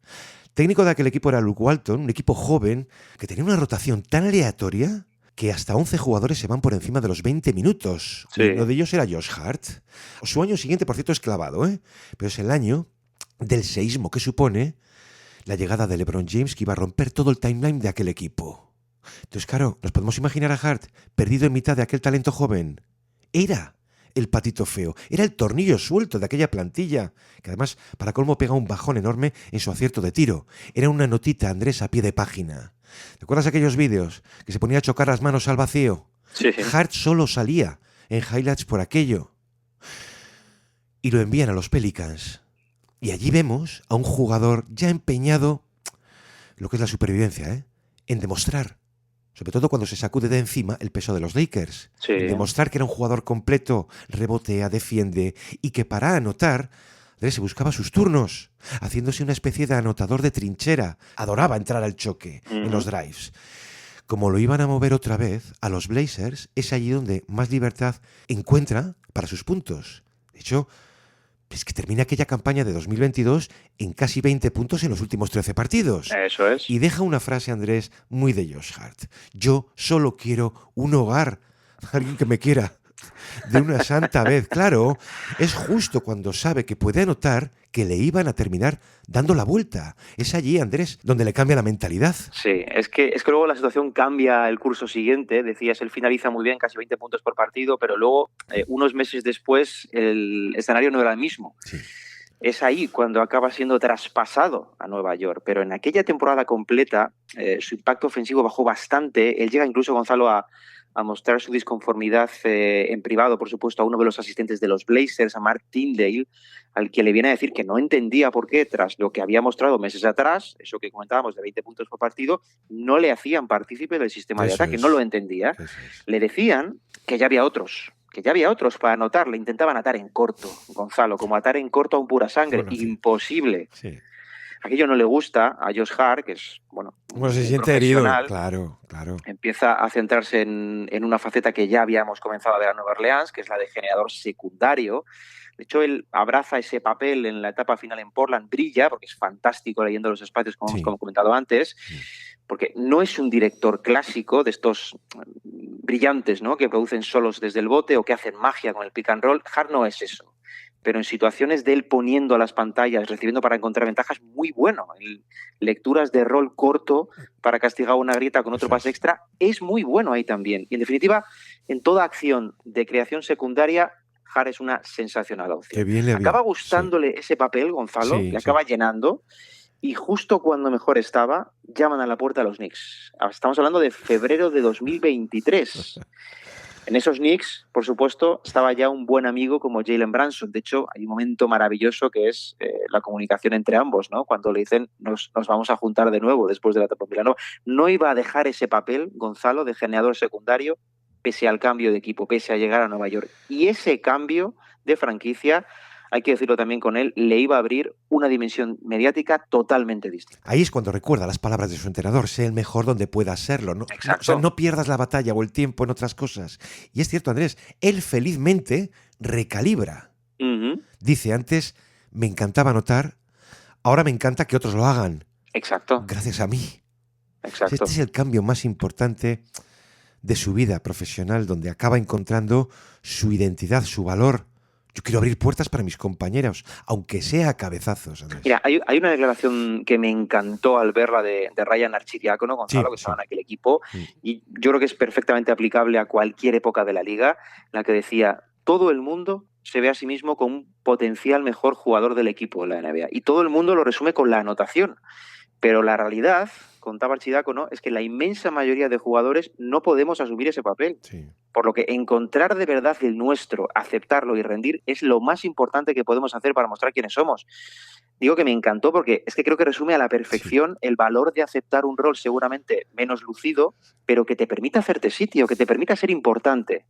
Técnico de aquel equipo era Luke Walton, un equipo joven que tenía una rotación tan aleatoria que hasta 11 jugadores se van por encima de los 20 minutos. Sí. Uno de ellos era Josh Hart. Su año siguiente, por cierto, es clavado, ¿eh? Pero es el año del seísmo que supone la llegada de LeBron James, que iba a romper todo el timeline de aquel equipo. Entonces, claro, nos podemos imaginar a Hart perdido en mitad de aquel talento joven. Era el patito feo, era el tornillo suelto de aquella plantilla, que además, para colmo, pega un bajón enorme en su acierto de tiro. Era una notita, Andrés, a pie de página. ¿Te acuerdas aquellos vídeos que se ponía a chocar las manos al vacío? Sí. Hart solo salía en highlights por aquello. Y lo envían a los Pelicans. Y allí vemos a un jugador ya empeñado, lo que es la supervivencia, ¿eh? En demostrar, sobre todo cuando se sacude de encima el peso de los Lakers. Sí. En demostrar que era un jugador completo, rebotea, defiende y que para anotar se buscaba sus turnos, haciéndose una especie de anotador de trinchera. Adoraba entrar al choque en los drives. Como lo iban a mover otra vez a los Blazers, es allí donde más libertad encuentra para sus puntos. De hecho, es que termina aquella campaña de 2022 en casi 20 puntos en los últimos 13 partidos. Eso es. Y deja una frase, Andrés, muy de Josh Hart. Yo solo quiero un hogar, alguien que me quiera de una santa vez. Claro, es justo cuando sabe que puede anotar que le iban a terminar dando la vuelta. Es allí, Andrés, donde le cambia la mentalidad. Sí, es que luego la situación cambia el curso siguiente. Decías, él finaliza muy bien, casi 20 puntos por partido, pero luego, unos meses después, el escenario no era el mismo. Sí. Es ahí cuando acaba siendo traspasado a Nueva York. Pero en aquella temporada completa, su impacto ofensivo bajó bastante. Él llega incluso, Gonzalo, a mostrar su disconformidad en privado, por supuesto, a uno de los asistentes de los Blazers, a Mark Tyndale, al que le viene a decir que no entendía por qué, tras lo que había mostrado meses atrás, eso que comentábamos de 20 puntos por partido, no le hacían partícipe del sistema de ataque, no lo entendía. Le decían que ya había otros para anotar, le intentaban atar en corto, Gonzalo, como atar en corto a un pura sangre, imposible. Sí. Aquello no le gusta a Josh Hart, que es, bueno, se un siente herido, profesional. claro. Empieza a centrarse en una faceta que ya habíamos comenzado a ver a Nueva Orleans, que es la de generador secundario. De hecho, él abraza ese papel en la etapa final en Portland, brilla, porque es fantástico leyendo los espacios, como hemos comentado antes, porque no es un director clásico de estos brillantes, ¿no?, que producen solos desde el bote o que hacen magia con el pick and roll. Hart no es eso. Pero en situaciones de él poniendo a las pantallas, recibiendo para encontrar ventajas, muy bueno. En lecturas de rol corto para castigar una grieta con otro pase extra, es muy bueno ahí también. Y en definitiva, en toda acción de creación secundaria, Hart es una sensacional opción. Qué bien acaba gustándole ese papel, Gonzalo, le acaba llenando, y justo cuando mejor estaba, llaman a la puerta a los Knicks. Estamos hablando de febrero de 2023. En esos Knicks, por supuesto, estaba ya un buen amigo como Jalen Brunson. De hecho, hay un momento maravilloso que es la comunicación entre ambos, ¿no? Cuando le dicen, nos vamos a juntar de nuevo después de la etapa Villanova. No iba a dejar ese papel, Gonzalo, de generador secundario, pese al cambio de equipo, pese a llegar a Nueva York. Y ese cambio de franquicia, hay que decirlo también con él, le iba a abrir una dimensión mediática totalmente distinta. Ahí es cuando recuerda las palabras de su entrenador: sé el mejor donde puedas serlo. ¿No? O sea, no pierdas la batalla o el tiempo en otras cosas. Y es cierto, Andrés, él felizmente recalibra. Dice antes, me encantaba anotar, ahora me encanta que otros lo hagan. Exacto. Gracias a mí. Exacto. Este es el cambio más importante de su vida profesional, donde acaba encontrando su identidad, su valor. Yo quiero abrir puertas para mis compañeros, aunque sea a cabezazos, Andrés. Mira, hay una declaración que me encantó al verla de Ryan Arcidiácono, Gonzalo, que estaba en aquel equipo, y yo creo que es perfectamente aplicable a cualquier época de la liga, en la que decía: todo el mundo se ve a sí mismo como un potencial mejor jugador del equipo de la NBA, y todo el mundo lo resume con la anotación. Pero la realidad, contaba Arcidiácono, es que la inmensa mayoría de jugadores no podemos asumir ese papel. Por lo que encontrar de verdad el nuestro, aceptarlo y rendir es lo más importante que podemos hacer para mostrar quiénes somos. Digo que me encantó porque es que creo que resume a la perfección el valor de aceptar un rol seguramente menos lucido, pero que te permita hacerte sitio, que te permita ser importante.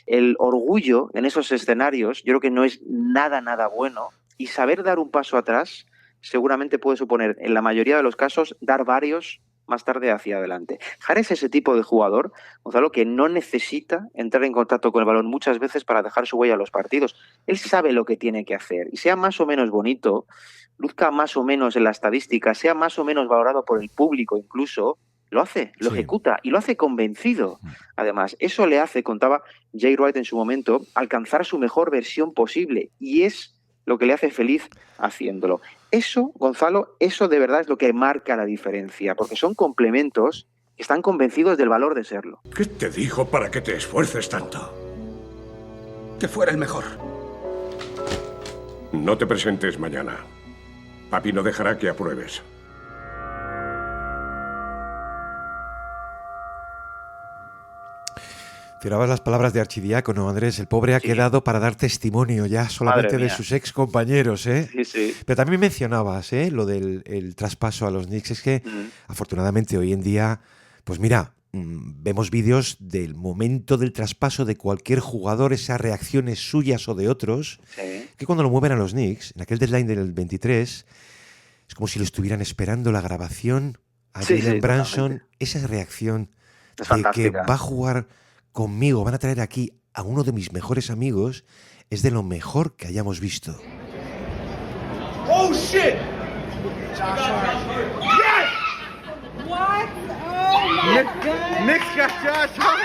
El orgullo en esos escenarios yo creo que no es nada bueno, y saber dar un paso atrás seguramente puede suponer, en la mayoría de los casos, dar varios más tarde hacia adelante. Hart es ese tipo de jugador, Gonzalo, que no necesita entrar en contacto con el balón muchas veces para dejar su huella en los partidos. Él sabe lo que tiene que hacer, y sea más o menos bonito, luzca más o menos en la estadística, sea más o menos valorado por el público incluso, lo hace, lo ejecuta, y lo hace convencido. Además, eso le hace, contaba Jay Wright en su momento, alcanzar su mejor versión posible, y es lo que le hace feliz haciéndolo. Eso, Gonzalo, eso de verdad es lo que marca la diferencia, porque son complementos que están convencidos del valor de serlo. ¿Qué te dijo para que te esfuerces tanto? Que fuera el mejor. No te presentes mañana. Papi no dejará que apruebes. Tirabas las palabras de Arcidiácono, Andrés. El pobre ha quedado para dar testimonio ya solamente de sus ex compañeros, ¿eh? Sí. Pero también mencionabas, lo del el traspaso a los Knicks. Es que afortunadamente hoy en día, pues mira, vemos vídeos del momento del traspaso de cualquier jugador, esas reacciones suyas o de otros, que cuando lo mueven a los Knicks, en aquel deadline del 23, es como si lo estuvieran esperando la grabación a Jalen Brunson. Esa reacción es de fantástica. que va a jugar conmigo, van a traer aquí a uno de mis mejores amigos, es de lo mejor que hayamos visto. Oh shit! Josh Hart. Yes! What? Oh my God! Knicks got Josh Hart.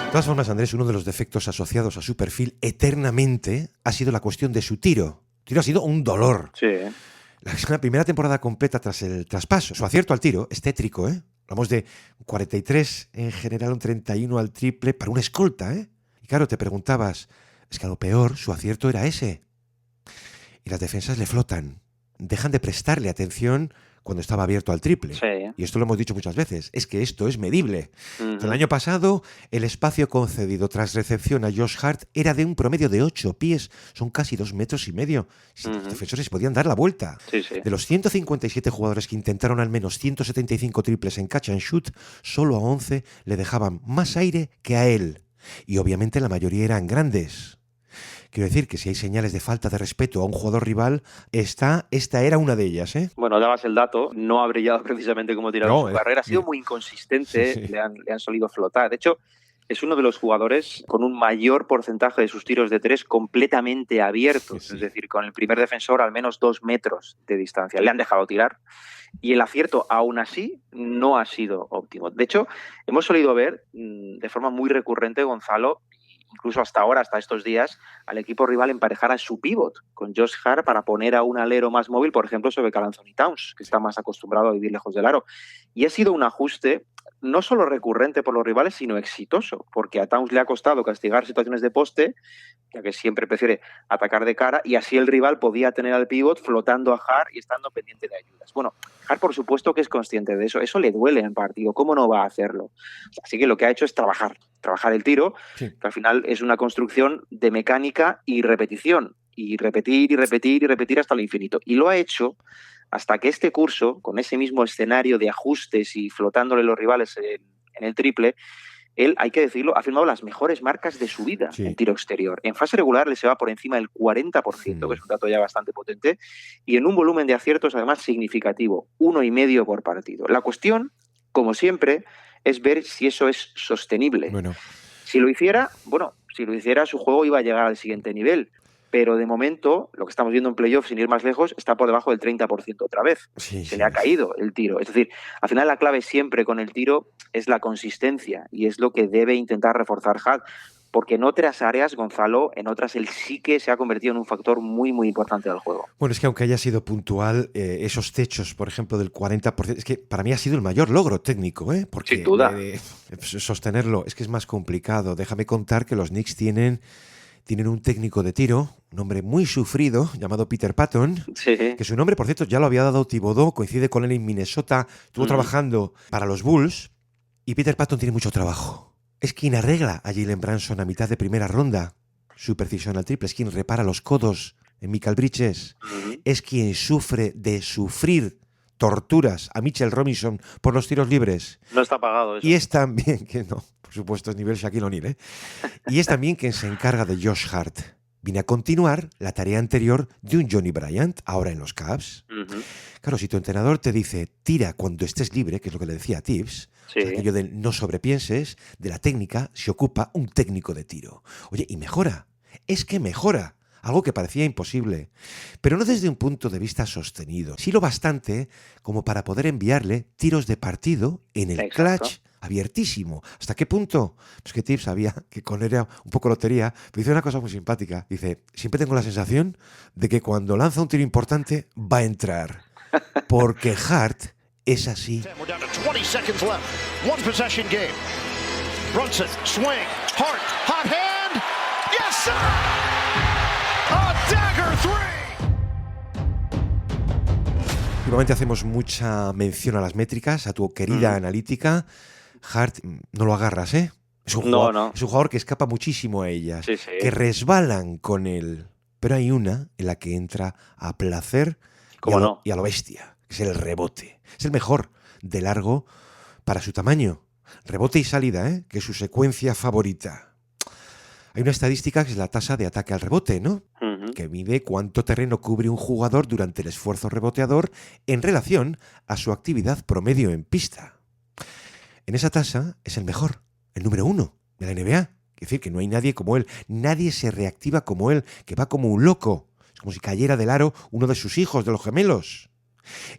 De todas formas, Andrés, uno de los defectos asociados a su perfil eternamente ha sido la cuestión de su tiro. El tiro ha sido un dolor. La primera temporada completa tras el traspaso. Su acierto al tiro es tétrico, ¿eh? Hablamos de 43 en general, un 31 al triple para una escolta, ¿eh? Y claro, te preguntabas, es que a lo peor su acierto era ese. Y las defensas le flotan. Dejan de prestarle atención cuando estaba abierto al triple. Sí. Y esto lo hemos dicho muchas veces, es que esto es medible. Ujú. El año pasado, el espacio concedido tras recepción a Josh Hart era de un promedio de 8 pies, son casi 2,5 metros. Los defensores podían dar la vuelta. Sí, sí. De los 157 jugadores que intentaron al menos 175 triples en catch and shoot, solo a 11 le dejaban más aire que a él. Y obviamente la mayoría eran grandes. Quiero decir que si hay señales de falta de respeto a un jugador rival, esta era una de ellas, ¿eh? Bueno, dabas el dato, no ha brillado precisamente como tirador en su carrera, ha sido muy inconsistente, Sí. le han solido flotar. De hecho, es uno de los jugadores con un mayor porcentaje de sus tiros de 3 completamente abiertos, es decir, con el primer defensor al menos 2 metros de distancia. Le han dejado tirar y el acierto, aún así, no ha sido óptimo. De hecho, hemos solido ver de forma muy recurrente, Gonzalo, incluso hasta ahora, hasta estos días, al equipo rival emparejar a su pívot con Josh Hart para poner a un alero más móvil, por ejemplo, sobre Karl Anthony Towns, que está más acostumbrado a vivir lejos del aro. Y ha sido un ajuste no solo recurrente por los rivales, sino exitoso, porque a Towns le ha costado castigar situaciones de poste, ya que siempre prefiere atacar de cara, y así el rival podía tener al pívot flotando a Hart y estando pendiente de ayudas. Bueno, Hart por supuesto que es consciente de eso le duele en el partido, ¿cómo no va a hacerlo? Así que lo que ha hecho es trabajar el tiro, que al final es una construcción de mecánica y repetición, y repetir hasta el infinito. Y lo ha hecho hasta que este curso, con ese mismo escenario de ajustes y flotándole los rivales en el triple, él, hay que decirlo, ha firmado las mejores marcas de su vida en tiro exterior. En fase regular le se va por encima del 40%, que es un dato ya bastante potente, y en un volumen de aciertos además significativo, 1,5 por partido. La cuestión, como siempre, es ver si eso es sostenible. Bueno. Si lo hiciera, su juego iba a llegar al siguiente nivel. Pero de momento, lo que estamos viendo en playoffs, sin ir más lejos, está por debajo del 30% otra vez. Se le ha caído el tiro. Es decir, al final la clave siempre con el tiro es la consistencia y es lo que debe intentar reforzar Hart. Porque en otras áreas, Gonzalo, en otras él sí que se ha convertido en un factor muy, muy importante del juego. Bueno, es que aunque haya sido puntual, esos techos, por ejemplo, del 40%, es que para mí ha sido el mayor logro técnico, ¿eh? Porque sin duda. Sostenerlo es que es más complicado. Déjame contar que los Knicks tienen un técnico de tiro, un hombre muy sufrido, llamado Peter Patton, que su nombre, por cierto, ya lo había dado Thibodeau, coincide con él en Minnesota, estuvo trabajando para los Bulls, y Peter Patton tiene mucho trabajo. Es quien arregla a Jalen Brunson a mitad de primera ronda, su precisión al triple, es quien repara los codos en Mikal Bridges, es quien sufre de sufrir torturas a Mitchell Robinson por los tiros libres. No está pagado eso. Y es también, que no, por supuesto es nivel Shaquille O'Neal, ¿eh? Y es también quien se encarga de Josh Hart. Viene a continuar la tarea anterior de un Johnny Bryant, ahora en los Cavs. Claro, si tu entrenador te dice, tira cuando estés libre, que es lo que le decía a Tibbs, o sea, aquello de no sobrepienses, de la técnica se ocupa un técnico de tiro. Oye, y mejora, es que mejora. Algo que parecía imposible, pero no desde un punto de vista sostenido, sí lo bastante como para poder enviarle tiros de partido en el clutch abiertísimo. ¿Hasta qué punto? Pues que Tibbs sabía que con él era un poco lotería, pero dice una cosa muy simpática. Dice, siempre tengo la sensación de que cuando lanza un tiro importante va a entrar, porque Hart es así. We're down to 20 seconds left. One possession game. Brunson, swing, Hart, hot hand. Yes, sir! A dagger three. Últimamente hacemos mucha mención a las métricas, a tu querida analítica. Hart, no lo agarras, ¿eh? Es un jugador que escapa muchísimo a ellas, que resbalan con él. Pero hay una en la que entra a placer y a lo bestia, que es el rebote. Es el mejor de largo para su tamaño. Rebote y salida, ¿eh? Que es su secuencia favorita. Hay una estadística que es la tasa de ataque al rebote, ¿no? Que mide cuánto terreno cubre un jugador durante el esfuerzo reboteador en relación a su actividad promedio en pista. En esa tasa es el mejor, el número 1 de la NBA. Es decir, que no hay nadie como él. Nadie se reactiva como él, que va como un loco. Es como si cayera del aro uno de sus hijos, de los gemelos.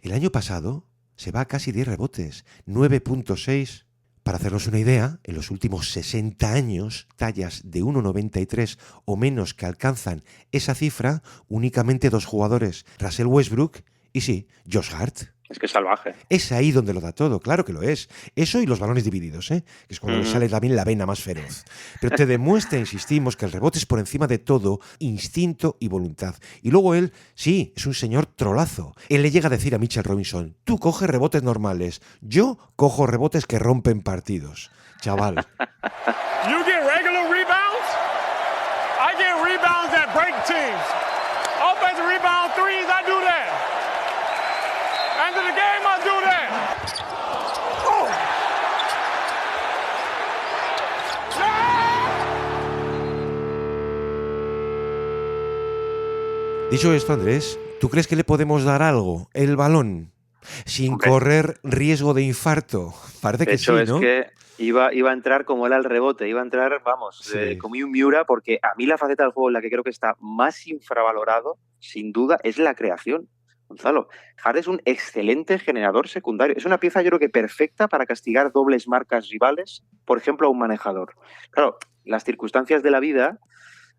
El año pasado se va a casi 10 rebotes, 9.6. Para hacernos una idea, en los últimos 60 años, tallas de 1,93 o menos que alcanzan esa cifra, únicamente 2 jugadores, Russell Westbrook y sí, Josh Hart. Es que es salvaje. Es ahí donde lo da todo, claro que lo es. Eso y los balones divididos, que es cuando le sale también la vena más feroz. Pero te demuestra, insistimos, que el rebote es por encima de todo instinto y voluntad. Y luego él, sí, es un señor trolazo. Él le llega a decir a Mitchell Robinson, tú coges rebotes normales, yo cojo rebotes que rompen partidos. Chaval. You get regular rebounds, I get rebounds that break teams. Offensive rebound threes, I do that. End of the game, I do that. Oh. Dicho esto, Andrés, ¿tú crees que le podemos dar algo, el balón, sin correr riesgo de infarto? Parece que sí, ¿no? De hecho, es que iba a entrar como él al rebote, iba a entrar, vamos, como un Miura, porque a mí la faceta del juego en la que creo que está más infravalorado, sin duda, es la creación. Gonzalo, Hart es un excelente generador secundario. Es una pieza, yo creo que perfecta para castigar dobles marcas rivales, por ejemplo, a un manejador. Claro, las circunstancias de la vida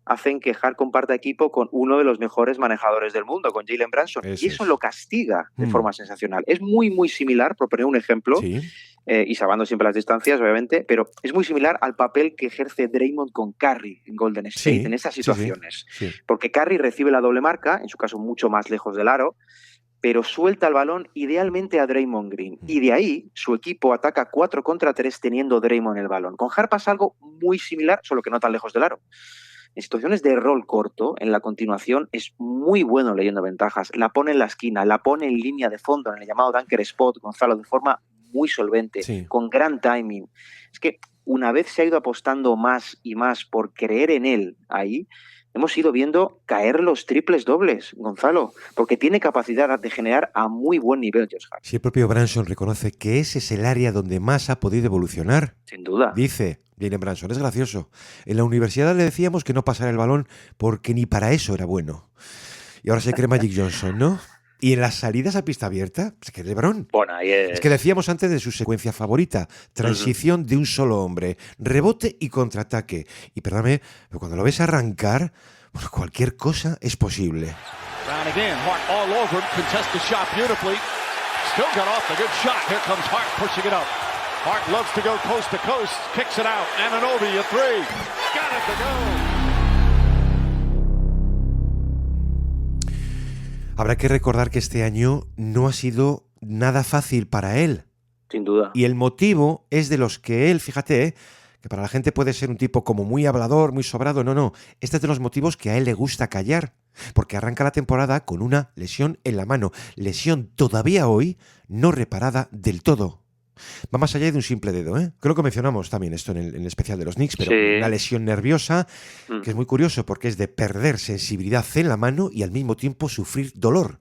hacen que Hart comparta equipo con uno de los mejores manejadores del mundo, con Jalen Brunson, y eso lo castiga de forma sensacional. Es muy, muy similar, por poner un ejemplo, y salvando siempre las distancias, obviamente, pero es muy similar al papel que ejerce Draymond con Curry en Golden State, en esas situaciones. Porque Curry recibe la doble marca, en su caso mucho más lejos del aro, pero suelta el balón idealmente a Draymond Green. Y de ahí su equipo ataca 4 contra 3 teniendo Draymond el balón. Con Hart pasa algo muy similar, solo que no tan lejos del aro. En situaciones de rol corto, en la continuación, es muy bueno leyendo ventajas. La pone en la esquina, la pone en línea de fondo, en el llamado dunker spot, Gonzalo, de forma muy solvente, con gran timing. Es que una vez se ha ido apostando más y más por creer en él ahí, hemos ido viendo caer los triples dobles, Gonzalo, porque tiene capacidad de generar a muy buen nivel Josh Hart. Si el propio Brunson reconoce que ese es el área donde más ha podido evolucionar. Sin duda. Dice Jalen Brunson, es gracioso. En la universidad le decíamos que no pasara el balón porque ni para eso era bueno. Y ahora se cree Magic Johnson, ¿no? Y en las salidas a pista abierta, es que LeBron. Bueno, ahí es que decíamos antes de su secuencia favorita, transición de un solo hombre, rebote y contraataque. Y perdóname, pero cuando lo ves arrancar, bueno, cualquier cosa es posible. Round again, Hart all over, contest the shot beautifully. Still got off the good shot. Here comes Hart pushing it up. Hart loves to go coast to coast, kicks it out. Anunoby, a three. Got it to go. Habrá que recordar que este año no ha sido nada fácil para él. Sin duda. Y el motivo es de los que él, fíjate, que para la gente puede ser un tipo como muy hablador, muy sobrado. No. Este es de los motivos que a él le gusta callar. Porque arranca la temporada con una lesión en la mano. Lesión todavía hoy no reparada del todo. Va más allá de un simple dedo, ¿eh? Creo que mencionamos también esto en el especial de los Knicks, pero una lesión nerviosa que es muy curioso porque es de perder sensibilidad en la mano y al mismo tiempo sufrir dolor.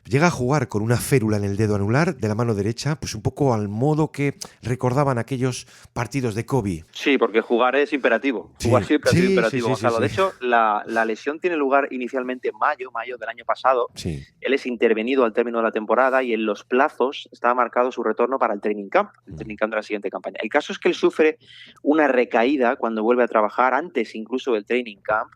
Llega a jugar con una férula en el dedo anular de la mano derecha, pues un poco al modo que recordaban aquellos partidos de Kobe. Sí, porque jugar es imperativo. Jugar siempre ha sido imperativo, Gonzalo. De hecho, la lesión tiene lugar inicialmente en mayo del año pasado. Él es intervenido al término de la temporada y en los plazos estaba marcado su retorno para el training camp de la siguiente campaña. El caso es que él sufre una recaída cuando vuelve a trabajar, antes incluso del training camp.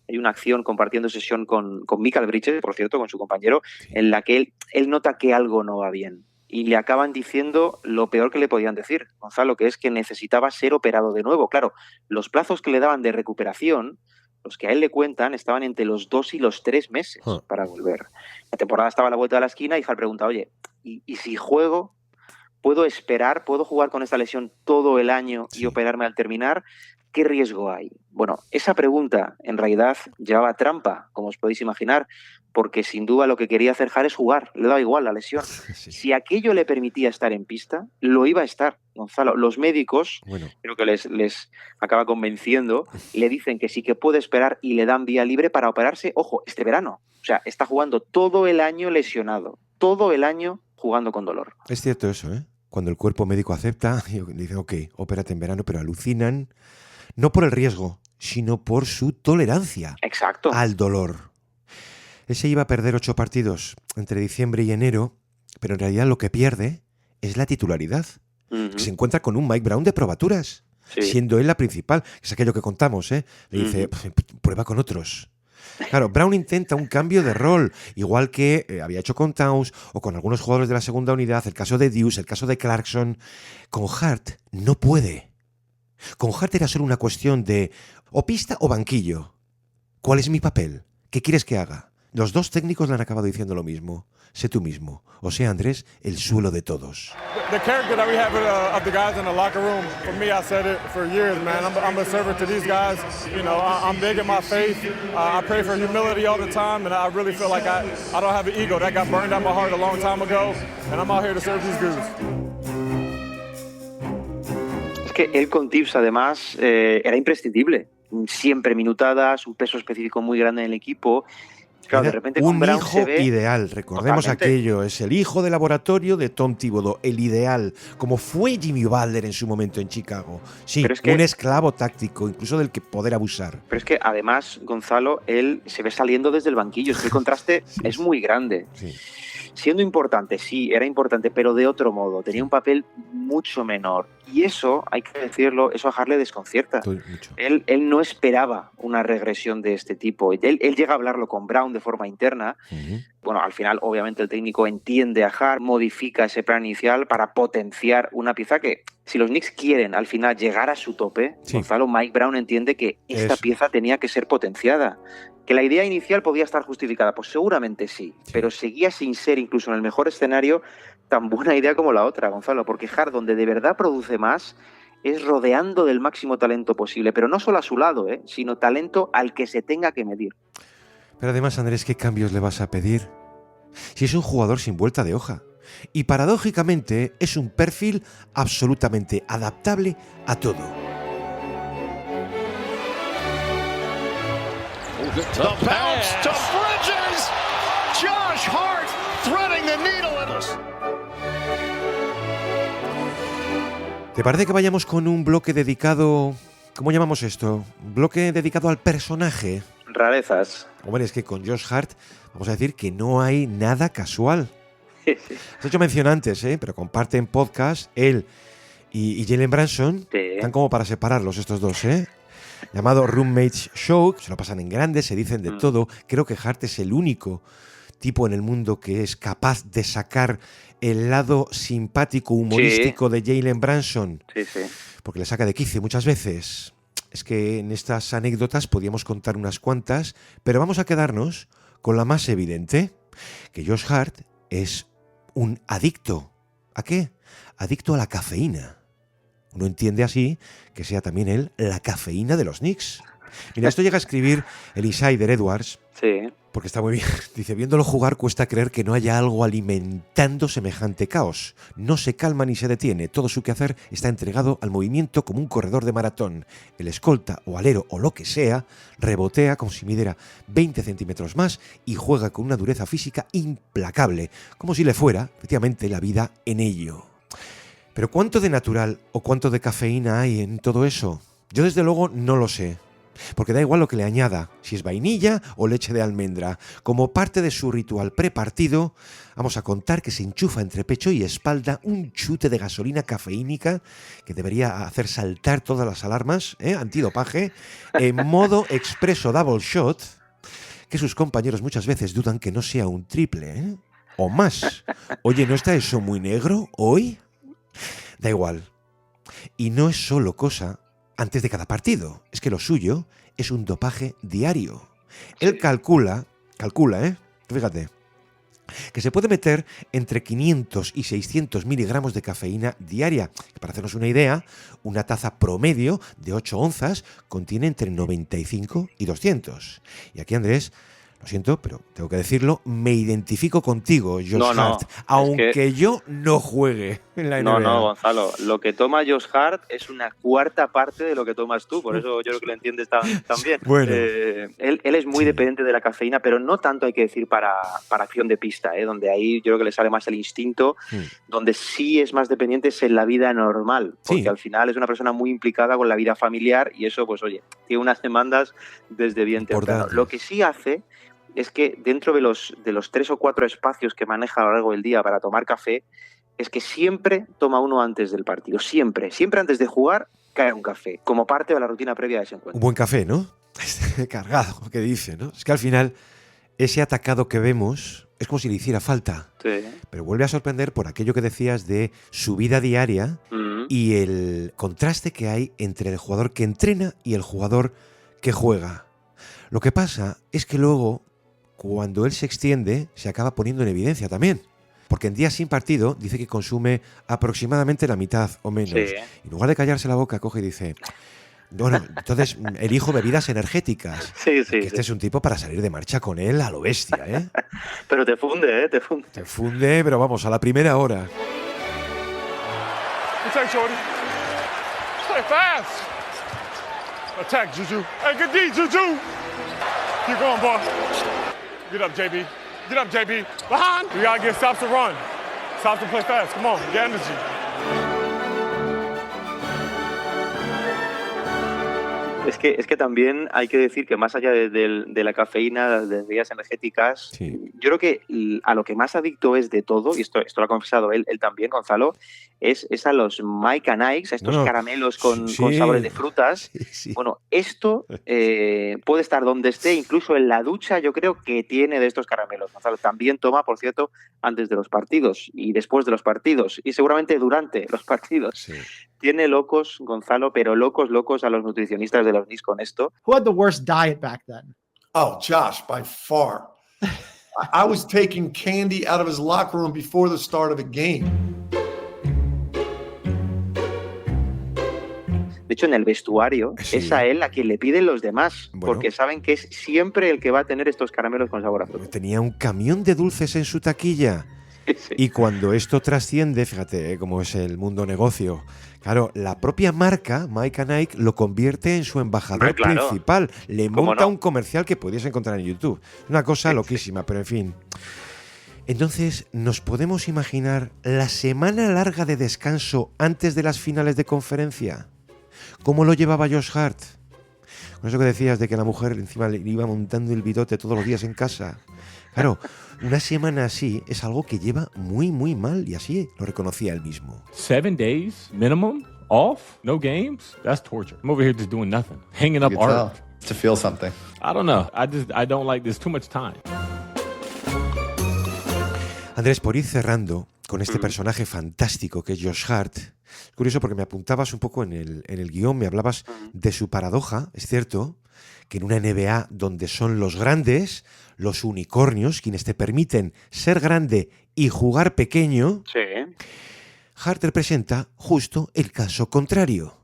Hay una acción compartiendo sesión con Michael Bridges, por cierto, con su compañero, en la que él nota que algo no va bien. Y le acaban diciendo lo peor que le podían decir, Gonzalo, que es que necesitaba ser operado de nuevo. Claro, los plazos que le daban de recuperación, los que a él le cuentan, estaban entre los 2 y los 3 meses para volver. La temporada estaba a la vuelta de la esquina y Hart pregunta, oye, ¿y si juego? ¿Puedo esperar? ¿Puedo jugar con esta lesión todo el año y operarme al terminar? ¿Qué riesgo hay? Bueno, esa pregunta en realidad llevaba trampa, como os podéis imaginar, porque sin duda lo que quería hacer Hart es jugar, le daba igual la lesión. Si aquello le permitía estar en pista, lo iba a estar, Gonzalo. Los médicos, creo que les acaba convenciendo, le dicen que sí que puede esperar y le dan vía libre para operarse, ojo, este verano. O sea, está jugando todo el año lesionado, todo el año jugando con dolor. Es cierto eso, ¿eh? Cuando el cuerpo médico acepta, dicen, ok, opérate en verano, pero alucinan. No por el riesgo, sino por su tolerancia al dolor. Él se iba a perder 8 partidos entre diciembre y enero, pero en realidad lo que pierde es la titularidad. Se encuentra con un Mike Brown de probaturas, siendo él la principal. Es aquello que contamos, ¿eh? Le dice, prueba con otros. Claro, Brown intenta un cambio de rol, igual que había hecho con Towns o con algunos jugadores de la segunda unidad, el caso de Deuce, el caso de Clarkson. Con Hart no puede. Con Hart era solo una cuestión de o pista o banquillo. ¿Cuál es mi papel? ¿Qué quieres que haga? Los dos técnicos le han acabado diciendo lo mismo. Sé tú mismo. O sea, Andrés, el suelo de todos. The character that we have of the guys in the locker room, for me, I said it for years, man. I'm a servant to these guys. You know, I'm big in my faith. I pray for humility all the time, and I really feel like I don't have an ego. That got burned out my heart a long time ago, and I'm out here to serve these dudes. Es que él con Tibbs, además, era imprescindible. Siempre minutadas, un peso específico muy grande en el equipo. Claro, de repente con un Brown hijo se ve ideal, recordemos totalmente. aquello, es el hijo de laboratorio de Tom Thibodeau, el ideal, como fue Jimmy Butler en su momento en Chicago. Sí, Pero es que- un esclavo táctico, incluso del que poder abusar. Pero es que además, Gonzalo, él se ve saliendo desde el banquillo. Es que el contraste es muy grande. Sí. Siendo importante, sí, era importante, pero de otro modo. Tenía un papel mucho menor. Y eso, hay que decirlo, eso a Hart le desconcierta. Mucho. Él no esperaba una regresión de este tipo. Él llega a hablarlo con Brown de forma interna. Bueno, al final, obviamente, el técnico entiende a Hart, modifica ese plan inicial para potenciar una pieza que, si los Knicks quieren al final llegar a su tope, Sí. Gonzalo, Mike Brown entiende que esta Eso. pieza tenía que ser potenciada. ¿Que la idea inicial podía estar justificada? Pues seguramente sí, pero seguía sin ser, incluso en el mejor escenario, tan buena idea como la otra, Gonzalo, porque Hart, donde de verdad produce más, es rodeando del máximo talento posible, pero no solo a su lado, sino talento al que se tenga que medir. Pero además, Andrés, ¿qué cambios le vas a pedir? Si es un jugador sin vuelta de hoja. Y paradójicamente es un perfil absolutamente adaptable a todo. The bounce to Bridges. Josh Hart threading the needle. ¿Te parece que vayamos con un bloque dedicado... ¿Cómo llamamos esto? ¿Bloque dedicado al personaje? Rarezas. Hombre, es que con Josh Hart vamos a decir que no hay nada casual. Has hecho mención antes, pero comparten podcast él y Jalen Brunson. Están como para separarlos estos dos, llamado Roommates Show. Se lo pasan en grande, se dicen de todo. Creo que Hart es el único tipo en el mundo que es capaz de sacar el lado simpático, humorístico de Jalen Brunson. Sí, sí. Porque le saca de quicio muchas veces. Es que en estas anécdotas podíamos contar unas cuantas, pero vamos a quedarnos con la más evidente, que Josh Hart es un adicto. ¿A qué? Adicto a la cafeína. Uno entiende así que sea también él la cafeína de los Knicks. Mira, esto llega a escribir el Insider Edwards, sí, porque está muy bien. Dice, viéndolo jugar cuesta creer que no haya algo alimentando semejante caos. No se calma ni se detiene. Todo su quehacer está entregado al movimiento como un corredor de maratón. El escolta o alero o lo que sea rebotea como si midiera 20 centímetros más y juega con una dureza física implacable, como si le fuera, efectivamente, la vida en ello. Pero ¿cuánto de natural o cuánto de cafeína hay en todo eso? Yo desde luego no lo sé. Porque da igual lo que le añada, si es vainilla o leche de almendra. Como parte de su ritual prepartido, vamos a contar que se enchufa entre pecho y espalda un chute de gasolina cafeínica que debería hacer saltar todas las alarmas, antidopaje, en modo expreso double shot, que sus compañeros muchas veces dudan que no sea un triple, o más. Oye, ¿no está eso muy negro hoy? Da igual. Y no es solo cosa antes de cada partido. Es que lo suyo es un dopaje diario. Él calcula, fíjate, que se puede meter entre 500 y 600 miligramos de cafeína diaria. Para hacernos una idea, una taza promedio de 8 onzas contiene entre 95 y 200. Y aquí, Andrés, lo siento, pero tengo que decirlo, me identifico contigo, Josh Hart, aunque yo no juegue en la NBA. No, Gonzalo, lo que toma Josh Hart es una cuarta parte de lo que tomas tú, por eso yo creo que lo entiendes también. Bueno. Él es muy dependiente de la cafeína, pero no tanto, hay que decir, para acción de pista, donde ahí yo creo que le sale más el instinto. Donde sí es más dependiente es en la vida normal, porque al final es una persona muy implicada con la vida familiar y eso, pues oye, tiene unas demandas desde bien temprano. Lo que sí hace es que dentro de los 3 o 4 espacios que maneja a lo largo del día para tomar café, es que siempre toma uno antes del partido. Siempre antes de jugar cae un café, como parte de la rutina previa de ese encuentro. Un buen café, ¿no? cargado, que dice, ¿no? Es que al final ese atacado que vemos es como si le hiciera falta. Sí. Pero vuelve a sorprender por aquello que decías de su vida diaria y el contraste que hay entre el jugador que entrena y el jugador que juega. Lo que pasa es que luego, cuando él se extiende, se acaba poniendo en evidencia también. Porque en días sin partido dice que consume aproximadamente la mitad o menos. Sí. En lugar de callarse la boca, coge y dice... Bueno, entonces elijo bebidas energéticas. Sí. Este es un tipo para salir de marcha con él a lo bestia, ¿eh? Pero te funde, te funde. Te funde, pero vamos, a la primera hora. Attack, Shorty. Stay fast. Attack, Juju. Hey, good D, Juju. Keep going, boy. Get up, JB. Get up, JB. Behind. You gotta get stops to run. Stops to play fast. Come on, get energy. Es que también hay que decir que más allá de la cafeína, de bebidas energéticas, sí. Yo creo que a lo que más adicto es de todo, y esto lo ha confesado él también, Gonzalo, es a los Mike and Ike's, a estos caramelos con sabores de frutas. Sí. Bueno, esto puede estar donde esté, incluso en la ducha, yo creo que tiene de estos caramelos. Gonzalo también toma, por cierto, antes de los partidos y después de los partidos, y seguramente durante los partidos. Sí. Tiene locos, Gonzalo, pero locos a los nutricionistas de los Knicks con esto. Who had the worst diet back then? Oh, Josh, by far. I was taking candy out of his locker room before the start of a game. De hecho, en el vestuario es a él a quien le piden los demás, porque saben que es siempre el que va a tener estos caramelos con sabor a fruta. Tenía un camión de dulces en su taquilla. Sí. Y cuando esto trasciende, fíjate cómo es el mundo negocio. Claro, la propia marca, Mike and Ike, lo convierte en su embajador principal. Le monta un comercial que podías encontrar en YouTube. Una cosa loquísima, pero en fin. Entonces, ¿nos podemos imaginar la semana larga de descanso antes de las finales de conferencia? ¿Cómo lo llevaba Josh Hart? Con eso que decías de que la mujer encima le iba montando el bidote todos los días en casa. Claro, una semana así es algo que lleva muy, muy mal, y así lo reconocía él mismo. 7 days minimum off, no games. That's torture. I'm over here just doing nothing, hanging up art. To feel something. I don't know. I don't like this too much time. Andrés, por ir cerrando con este personaje fantástico que es Josh Hart, es curioso porque me apuntabas un poco en el guión, me hablabas de su paradoja, es cierto, que en una NBA donde son los grandes, los unicornios, quienes te permiten ser grande y jugar pequeño, Hart representa justo el caso contrario.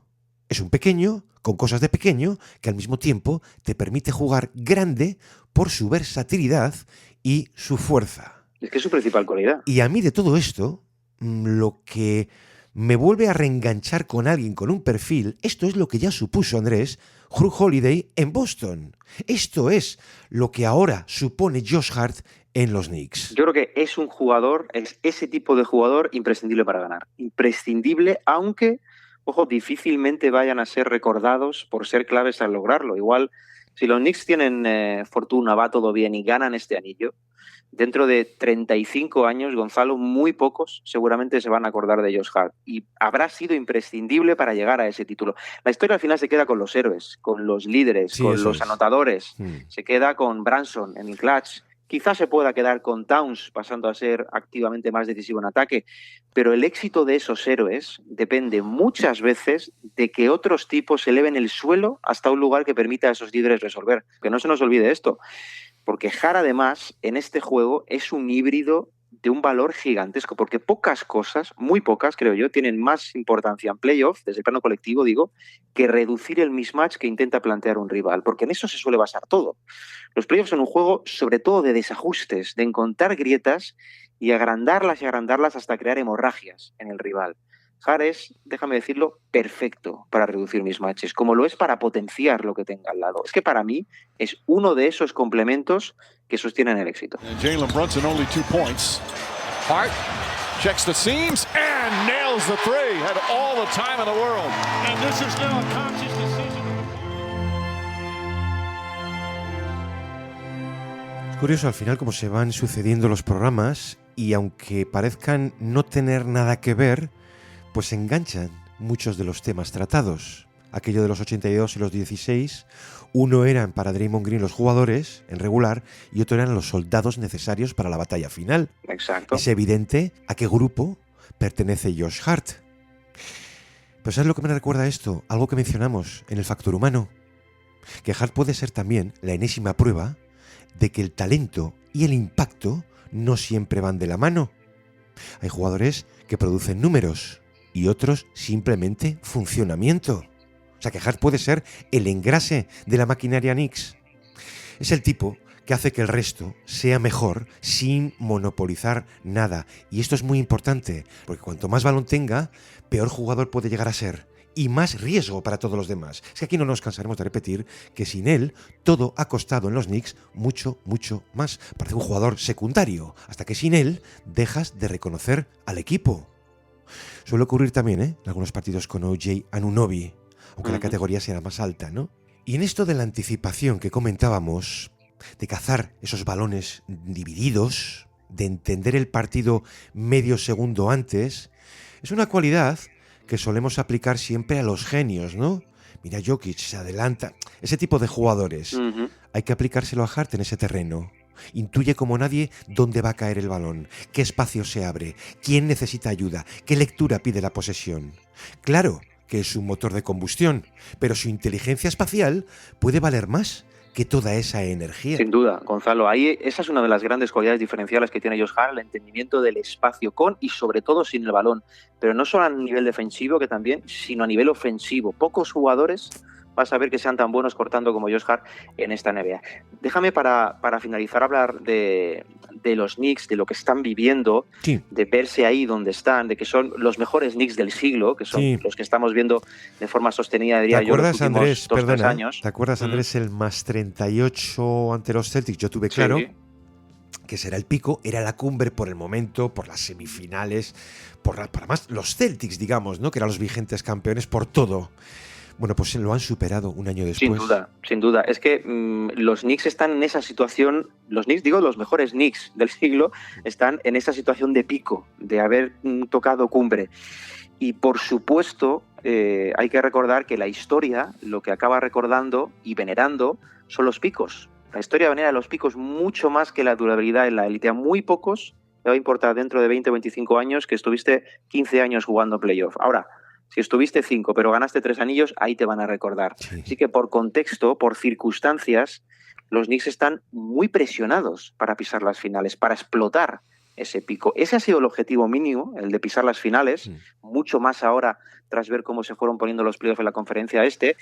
Es un pequeño, con cosas de pequeño, que al mismo tiempo te permite jugar grande por su versatilidad y su fuerza. Es que es su principal cualidad. Y a mí de todo esto, lo que me vuelve a reenganchar con alguien con un perfil, esto es lo que ya supuso Andrés, Jrue Holiday en Boston. Esto es lo que ahora supone Josh Hart en los Knicks. Yo creo que es un jugador, es ese tipo de jugador imprescindible para ganar. Imprescindible, aunque, ojo, difícilmente vayan a ser recordados por ser claves al lograrlo. Igual, si los Knicks tienen fortuna, va todo bien y ganan este anillo, dentro de 35 años, Gonzalo, muy pocos seguramente se van a acordar de Josh Hart y habrá sido imprescindible para llegar a ese título. La historia al final se queda con los héroes, con los líderes, con los anotadores, se queda con Branson en el clutch. Quizás se pueda quedar con Towns pasando a ser activamente más decisivo en ataque, pero el éxito de esos héroes depende muchas veces de que otros tipos se eleven el suelo hasta un lugar que permita a esos líderes resolver. Que no se nos olvide esto, porque Hart además en este juego es un híbrido de un valor gigantesco, porque pocas cosas, muy pocas creo yo, tienen más importancia en playoff, desde el plano colectivo digo, que reducir el mismatch que intenta plantear un rival, porque en eso se suele basar todo. Los playoffs son un juego sobre todo de desajustes, de encontrar grietas y agrandarlas hasta crear hemorragias en el rival. Hart es, déjame decirlo, perfecto para reducir mismatches, como lo es para potenciar lo que tenga al lado. Es que para mí es uno de esos complementos que sostienen el éxito. Jalen Brunson only 2 points. Hart checks the seams and nails the three. Had all the time in the world. And this is now a conscious decision. Es curioso al final cómo se van sucediendo los programas y aunque parezcan no tener nada que ver, pues enganchan muchos de los temas tratados. aquello de los 82 y los 16, uno eran para Draymond Green los jugadores en regular y otro eran los soldados necesarios para la batalla final. Exacto. Es evidente a qué grupo pertenece Josh Hart. Pero ¿sabes lo que me recuerda esto? Algo que mencionamos en el factor humano. Que Hart puede ser también la enésima prueba de que el talento y el impacto no siempre van de la mano. Hay jugadores que producen números y otros simplemente funcionamiento. O sea que Hart puede ser el engrase de la maquinaria Knicks. Es el tipo que hace que el resto sea mejor sin monopolizar nada. Y esto es muy importante, porque cuanto más balón tenga, peor jugador puede llegar a ser. Y más riesgo para todos los demás. Es que aquí no nos cansaremos de repetir que sin él todo ha costado en los Knicks mucho, mucho más. Parece un jugador secundario, hasta que sin él dejas de reconocer al equipo. Suele ocurrir también en algunos partidos con OJ Anunoby, aunque la categoría sea más alta, ¿no? Y en esto de la anticipación que comentábamos, de cazar esos balones divididos, de entender el partido medio segundo antes, es una cualidad que solemos aplicar siempre a los genios, ¿no? Mira, Jokic se adelanta. Ese tipo de jugadores. Hay que aplicárselo a Hart en ese terreno. Intuye como nadie dónde va a caer el balón, qué espacio se abre, quién necesita ayuda, qué lectura pide la posesión. Claro que es un motor de combustión, pero su inteligencia espacial puede valer más que toda esa energía. Sin duda, Gonzalo. Ahí esa es una de las grandes cualidades diferenciales que tiene Josh Hart, el entendimiento del espacio con y sobre todo sin el balón. Pero no solo a nivel defensivo, que también, sino a nivel ofensivo. Pocos jugadores vas a ver que sean tan buenos cortando como Josh Hart en esta NBA. Déjame para finalizar hablar de los Knicks, de lo que están viviendo, sí, de verse ahí donde están, de que son los mejores Knicks del siglo, que son los que estamos viendo de forma sostenida, diría yo, los últimos 2-3 años. ¿Te acuerdas, Andrés, el más 38 ante los Celtics? Yo tuve claro que será el pico, era la cumbre por el momento, por las semifinales, para más los Celtics, digamos, ¿no? Que eran los vigentes campeones por todo. Bueno, pues lo han superado un año después. Sin duda. Es que los Knicks están en esa situación, los Knicks, digo, los mejores Knicks del siglo, están en esa situación de pico, de haber tocado cumbre. Y por supuesto, hay que recordar que la historia, lo que acaba recordando y venerando, son los picos. La historia venera los picos mucho más que la durabilidad en la élite. A muy pocos te va a importar dentro de 20 o 25 años que estuviste 15 años jugando playoff. Ahora, si estuviste 5 pero ganaste 3 anillos, ahí te van a recordar. Sí. Así que por contexto, por circunstancias, los Knicks están muy presionados para pisar las finales, para explotar ese pico. Ese ha sido el objetivo mínimo, el de pisar las finales, mucho más ahora tras ver cómo se fueron poniendo los playoffs en la conferencia este.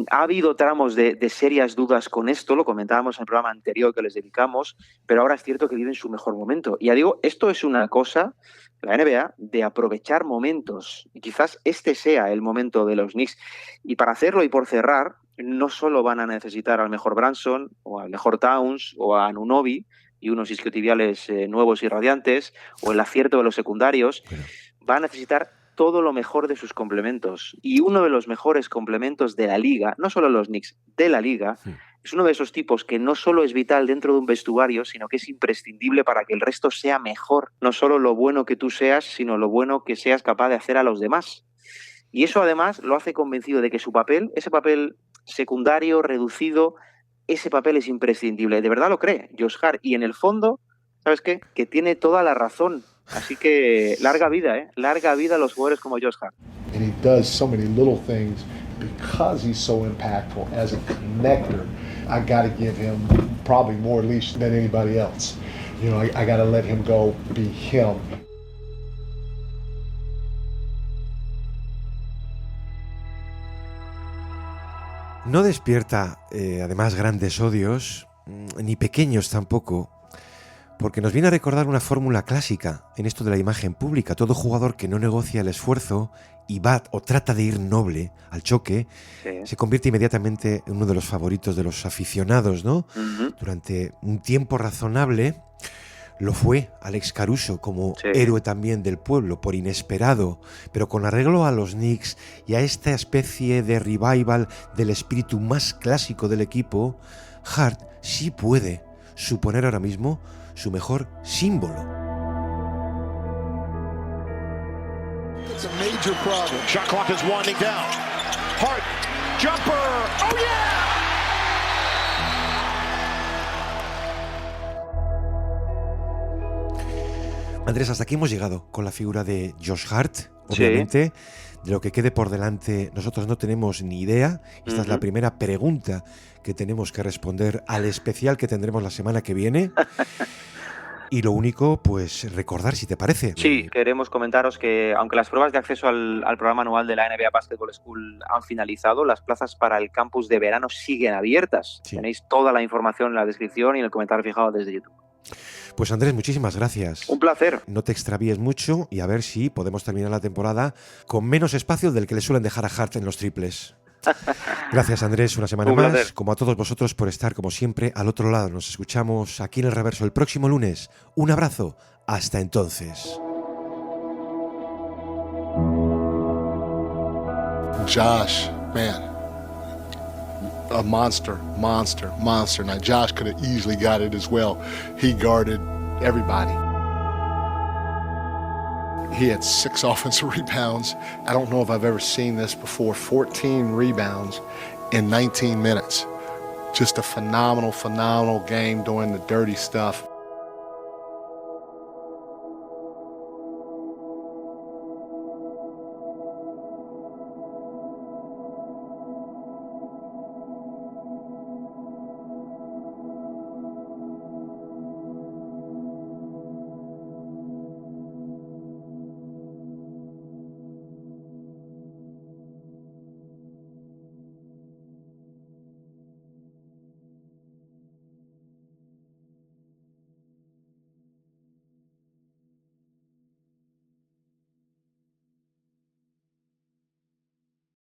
Ha habido tramos de serias dudas con esto, lo comentábamos en el programa anterior que les dedicamos, pero ahora es cierto que viven su mejor momento. Y ya digo, esto es una cosa, la NBA, de aprovechar momentos. Y quizás este sea el momento de los Knicks. Y para hacerlo y por cerrar, no solo van a necesitar al mejor Brunson, o al mejor Towns, o a Anunoby, y unos isquiotibiales nuevos y radiantes, o el acierto de los secundarios, va a necesitar todo lo mejor de sus complementos. Y uno de los mejores complementos de la liga, no solo los Knicks, de la liga, es uno de esos tipos que no solo es vital dentro de un vestuario, sino que es imprescindible para que el resto sea mejor. No solo lo bueno que tú seas, sino lo bueno que seas capaz de hacer a los demás. Y eso además lo hace convencido de que su papel, ese papel secundario, reducido, ese papel es imprescindible. De verdad lo cree Josh Hart. Y en el fondo, ¿sabes qué? Que tiene toda la razón. Así que larga vida, larga vida a los jugadores como Josh Hart. And he does so many little things because he's so impactful as a connector. I got to give him probably more leash than anybody else. You know, I got to let him go be him. No despierta, además, grandes odios, ni pequeños tampoco, porque nos viene a recordar una fórmula clásica en esto de la imagen pública. Todo jugador que no negocia el esfuerzo y va o trata de ir noble al choque, se convierte inmediatamente en uno de los favoritos de los aficionados, ¿no? Durante un tiempo razonable lo fue Alex Caruso como héroe también del pueblo, por inesperado, pero con arreglo a los Knicks y a esta especie de revival del espíritu más clásico del equipo, Hart sí puede suponer ahora mismo su mejor símbolo. It's a major problem. Shot clock is winding down. Hart, jumper, oh yeah! Andrés, hasta aquí hemos llegado con la figura de Josh Hart. Obviamente, de lo que quede por delante nosotros no tenemos ni idea. Esta es la primera pregunta que tenemos que responder al especial que tendremos la semana que viene. Y lo único, pues recordar, si te parece. Sí, queremos comentaros que aunque las pruebas de acceso al programa anual de la NBA Basketball School han finalizado, las plazas para el campus de verano siguen abiertas. Sí. Tenéis toda la información en la descripción y en el comentario fijado desde YouTube. Pues Andrés, muchísimas gracias. Un placer. No te extravíes mucho y a ver si podemos terminar la temporada con menos espacio del que le suelen dejar a Hart en los triples. Gracias, Andrés, una semana más. Como a todos vosotros por estar, como siempre, al otro lado. Nos escuchamos aquí en El Reverso el próximo lunes. Un abrazo. Hasta entonces. Josh, man, a monster. Now, Josh could have easily got it as well. He guarded everybody. He had 6 offensive rebounds. I don't know if I've ever seen this before. 14 rebounds in 19 minutes. Just a phenomenal game doing the dirty stuff.